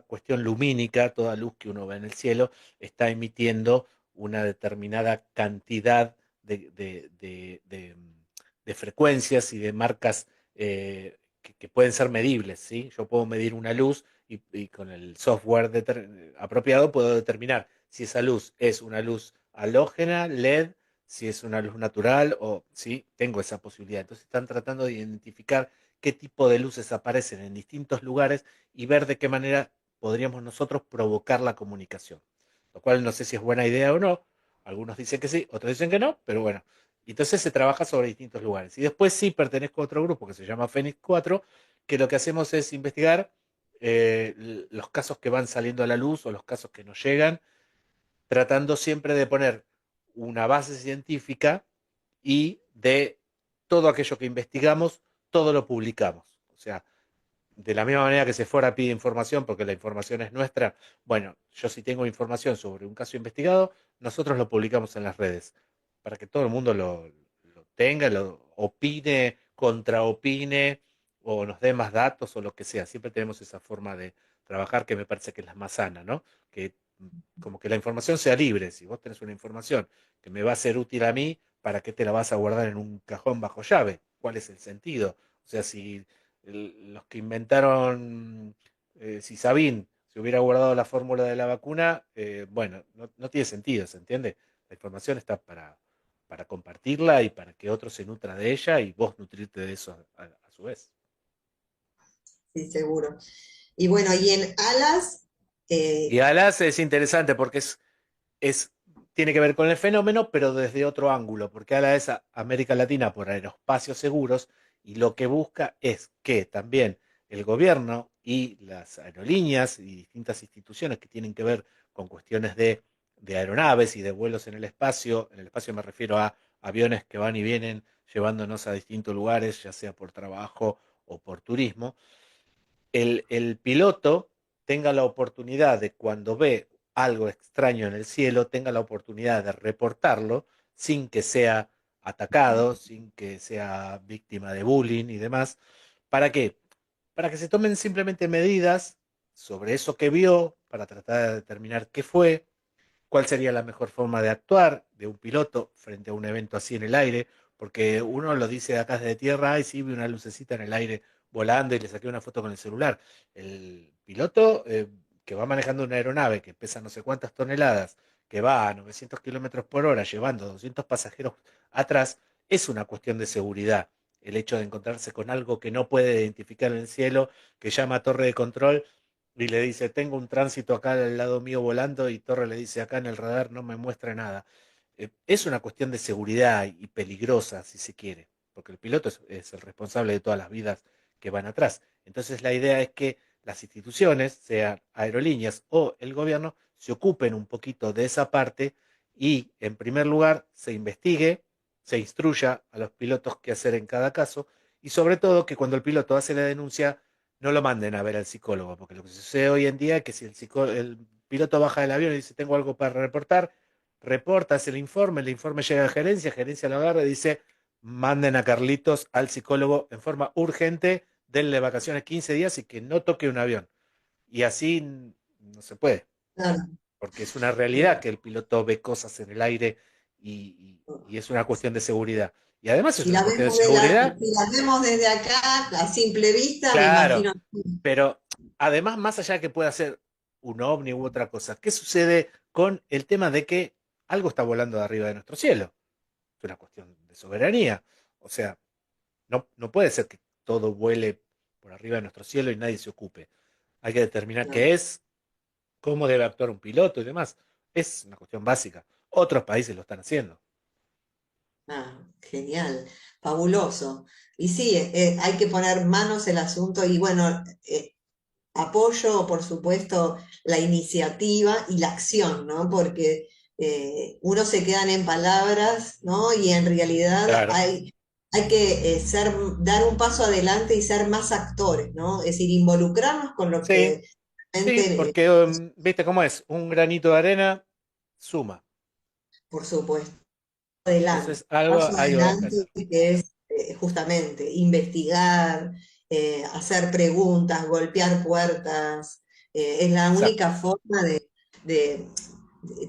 cuestión lumínica, toda luz que uno ve en el cielo, está emitiendo una determinada cantidad de frecuencias y de marcas que pueden ser medibles, ¿sí? Yo puedo medir una luz y con el software apropiado puedo determinar si esa luz es una luz halógena, LED, si es una luz natural o sí, tengo esa posibilidad. Entonces están tratando de identificar qué tipo de luces aparecen en distintos lugares y ver de qué manera podríamos nosotros provocar la comunicación. Lo cual no sé si es buena idea o no. Algunos dicen que sí, otros dicen que no, pero bueno. Entonces se trabaja sobre distintos lugares. Y después sí pertenezco a otro grupo que se llama Fénix 4, que lo que hacemos es investigar los casos que van saliendo a la luz o los casos que nos llegan, tratando siempre de poner una base científica y de todo aquello que investigamos, todo lo publicamos. O sea, de la misma manera que se fuera pide información, porque la información es nuestra, bueno, yo si tengo información sobre un caso investigado, nosotros lo publicamos en las redes, para que todo el mundo lo tenga, lo opine, contraopine, o nos dé más datos o lo que sea. Siempre tenemos esa forma de trabajar que me parece que es la más sana, ¿no? Que como que la información sea libre. Si vos tenés una información que me va a ser útil a mí, ¿para qué te la vas a guardar en un cajón bajo llave? ¿Cuál es el sentido? O sea, si los que inventaron, si Sabin se hubiera guardado la fórmula de la vacuna, bueno, no tiene sentido, ¿se entiende? La información está para compartirla y para que otro se nutra de ella y vos nutrirte de eso a su vez. Sí, seguro. Y bueno, y en alas, Y eh, alas es interesante porque es, tiene que ver con el fenómeno, pero desde otro ángulo, porque ALA es América Latina por aeroespacios seguros y lo que busca es que también el gobierno y las aerolíneas y distintas instituciones que tienen que ver con cuestiones de aeronaves y de vuelos en el espacio me refiero a aviones que van y vienen llevándonos a distintos lugares, ya sea por trabajo o por turismo, el piloto tenga la oportunidad de cuando ve algo extraño en el cielo, tenga la oportunidad de reportarlo sin que sea atacado, sin que sea víctima de bullying y demás. ¿Para qué? Para que se tomen simplemente medidas sobre eso que vio, para tratar de determinar qué fue, cuál sería la mejor forma de actuar de un piloto frente a un evento así en el aire, porque uno lo dice de acá desde tierra, ay, sí, vi una lucecita en el aire volando y le saqué una foto con el celular. El piloto que va manejando una aeronave que pesa no sé cuántas toneladas, que va a 900 kilómetros por hora llevando 200 pasajeros atrás, es una cuestión de seguridad. El hecho de encontrarse con algo que no puede identificar en el cielo, que llama a torre de control y le dice, tengo un tránsito acá al lado mío volando y Torre le dice, acá en el radar no me muestra nada. Es una cuestión de seguridad y peligrosa, si se quiere, porque el piloto es el responsable de todas las vidas que van atrás. Entonces la idea es que las instituciones, sean aerolíneas o el gobierno, se ocupen un poquito de esa parte y, en primer lugar, se investigue, se instruya a los pilotos qué hacer en cada caso y sobre todo que cuando el piloto hace la denuncia no lo manden a ver al psicólogo, porque lo que sucede hoy en día es que si el piloto baja del avión y dice tengo algo para reportar, reportas el informe llega a gerencia lo agarra y dice manden a Carlitos al psicólogo en forma urgente, denle vacaciones 15 días y que no toque un avión. Y así no se puede, claro, porque es una realidad que el piloto ve cosas en el aire y es una cuestión de seguridad. Y además es si una la cuestión de vemos seguridad. si la vemos desde acá, a simple vista, me Claro, imagino. pero además, más allá de que pueda ser un ovni u otra cosa, ¿qué sucede con el tema de que algo está volando de arriba de nuestro cielo? Es una cuestión de soberanía. O sea, no puede ser que todo vuele por arriba de nuestro cielo y nadie se ocupe. Hay que determinar Claro. qué es, cómo debe actuar un piloto y demás. Es una cuestión básica. Otros países lo están haciendo. Ah, genial, fabuloso. Y sí, hay que poner manos el asunto y bueno, apoyo, por supuesto, la iniciativa y la acción, ¿no? Porque uno se quedan en palabras, ¿no? Y en realidad Claro. hay que dar un paso adelante y ser más actores, ¿no? Es decir, involucrarnos con lo Sí, que sí, realmente, porque viste cómo es, un granito de arena suma. por supuesto, adelante, Entonces, algo paso hay que hacer. adelante que es justamente investigar, hacer preguntas, golpear puertas, es la Exacto. única forma de-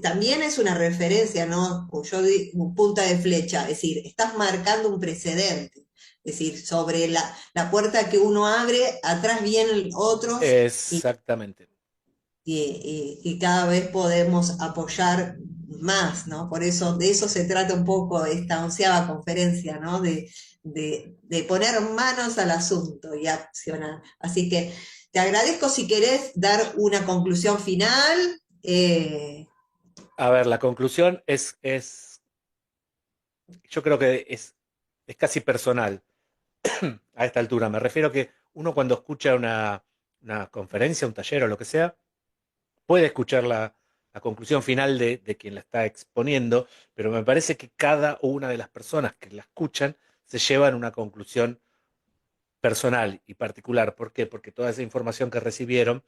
también es una referencia, ¿no? Como yo digo, punta de flecha, es decir, estás marcando un precedente. Es decir, sobre la puerta que uno abre, atrás vienen otros Exactamente. y cada vez podemos apoyar más, ¿no? Por eso, de eso se trata un poco esta 11ª conferencia, ¿no? De poner manos al asunto y accionar. Así que te agradezco si querés dar una conclusión final. A ver, la conclusión yo creo que es casi personal a esta altura. Me refiero que uno cuando escucha una conferencia, un taller o lo que sea, puede escuchar la conclusión final de quien la está exponiendo, pero me parece que cada una de las personas que la escuchan se llevan una conclusión personal y particular. ¿Por qué? Porque toda esa información que recibieron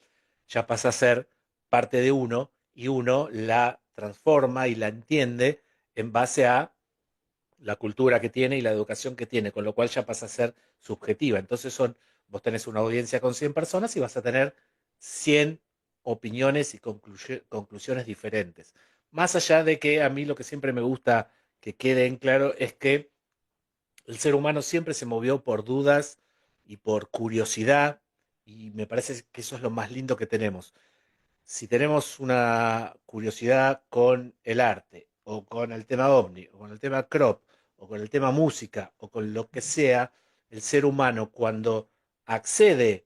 ya pasa a ser parte de uno y uno la transforma y la entiende en base a la cultura que tiene y la educación que tiene, con lo cual ya pasa a ser subjetiva. Entonces vos tenés una audiencia con 100 personas y vas a tener 100 opiniones y conclusiones diferentes. Más allá de que a mí lo que siempre me gusta que quede en claro es que el ser humano siempre se movió por dudas y por curiosidad y me parece que eso es lo más lindo que tenemos. Si tenemos una curiosidad con el arte o con el tema ovni o con el tema crop o con el tema música o con lo que sea, el ser humano cuando accede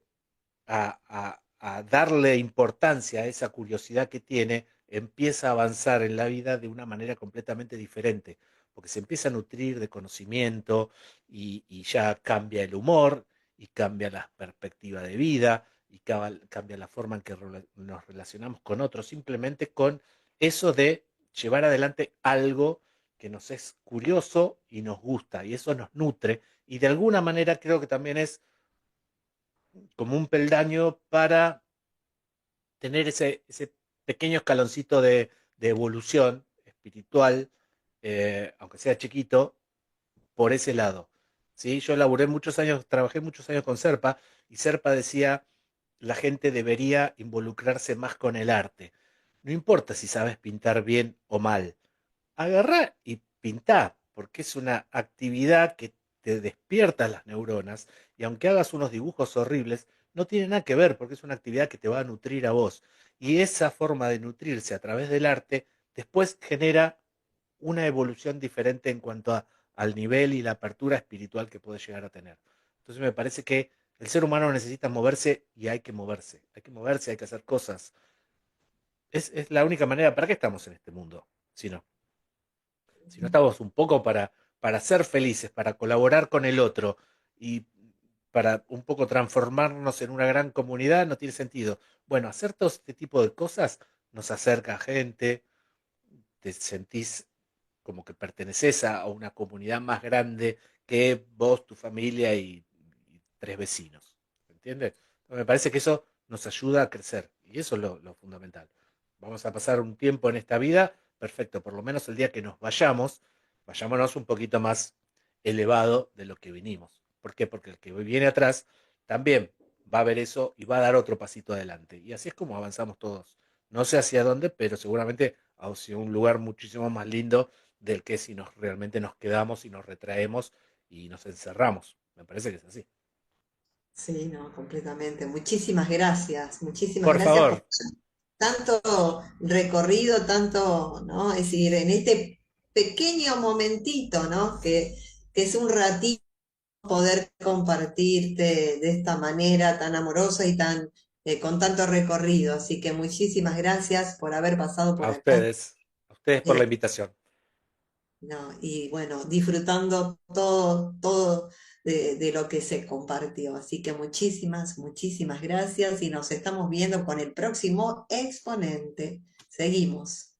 a darle importancia a esa curiosidad que tiene, empieza a avanzar en la vida de una manera completamente diferente, porque se empieza a nutrir de conocimiento y ya cambia el humor y cambia la perspectiva de vida y cambia la forma en que nos relacionamos con otros, simplemente con eso de llevar adelante algo que nos es curioso y nos gusta, y eso nos nutre, y de alguna manera creo que también es como un peldaño para tener ese pequeño escaloncito de evolución espiritual, aunque sea chiquito, por ese lado. ¿Sí? Yo laburé muchos años, trabajé muchos años con Serpa, y Serpa decía, la gente debería involucrarse más con el arte. No importa si sabes pintar bien o mal, agarrá y pintá, porque es una actividad que te despierta las neuronas, y aunque hagas unos dibujos horribles, no tiene nada que ver, porque es una actividad que te va a nutrir a vos. Y esa forma de nutrirse a través del arte después genera una evolución diferente en cuanto al nivel y la apertura espiritual que puede llegar a tener. Entonces me parece que el ser humano necesita moverse, y hay que moverse, hay que moverse, hay que hacer cosas. Es la única manera. ¿Para qué estamos en este mundo? Si no, si no estamos un poco para ser felices, para colaborar con el otro y para un poco transformarnos en una gran comunidad, no tiene sentido. Bueno, hacer todo este tipo de cosas nos acerca a gente, te sentís como que perteneces a una comunidad más grande que vos, tu familia y tres vecinos. ¿Entiendes? Me parece que eso nos ayuda a crecer, y eso es lo fundamental. Vamos a pasar un tiempo en esta vida, perfecto, por lo menos el día que nos vayamos, vayámonos un poquito más elevado de lo que vinimos. ¿Por qué? Porque el que viene atrás también va a ver eso y va a dar otro pasito adelante. Y así es como avanzamos todos. No sé hacia dónde, pero seguramente hacia un lugar muchísimo más lindo del que si nos realmente nos quedamos y nos retraemos y nos encerramos. Me parece que es así. Sí, no, completamente. Muchísimas Por gracias favor, por tanto recorrido, tanto, ¿no? Es decir, en este pequeño momentito, ¿no? Que es un ratito poder compartirte de esta manera tan amorosa y tan, con tanto recorrido. Así que muchísimas gracias por haber pasado por acá. a ustedes por la Eh, invitación. no, y bueno, disfrutando todo de lo que se compartió. Así que muchísimas gracias y nos estamos viendo con el próximo exponente. Seguimos.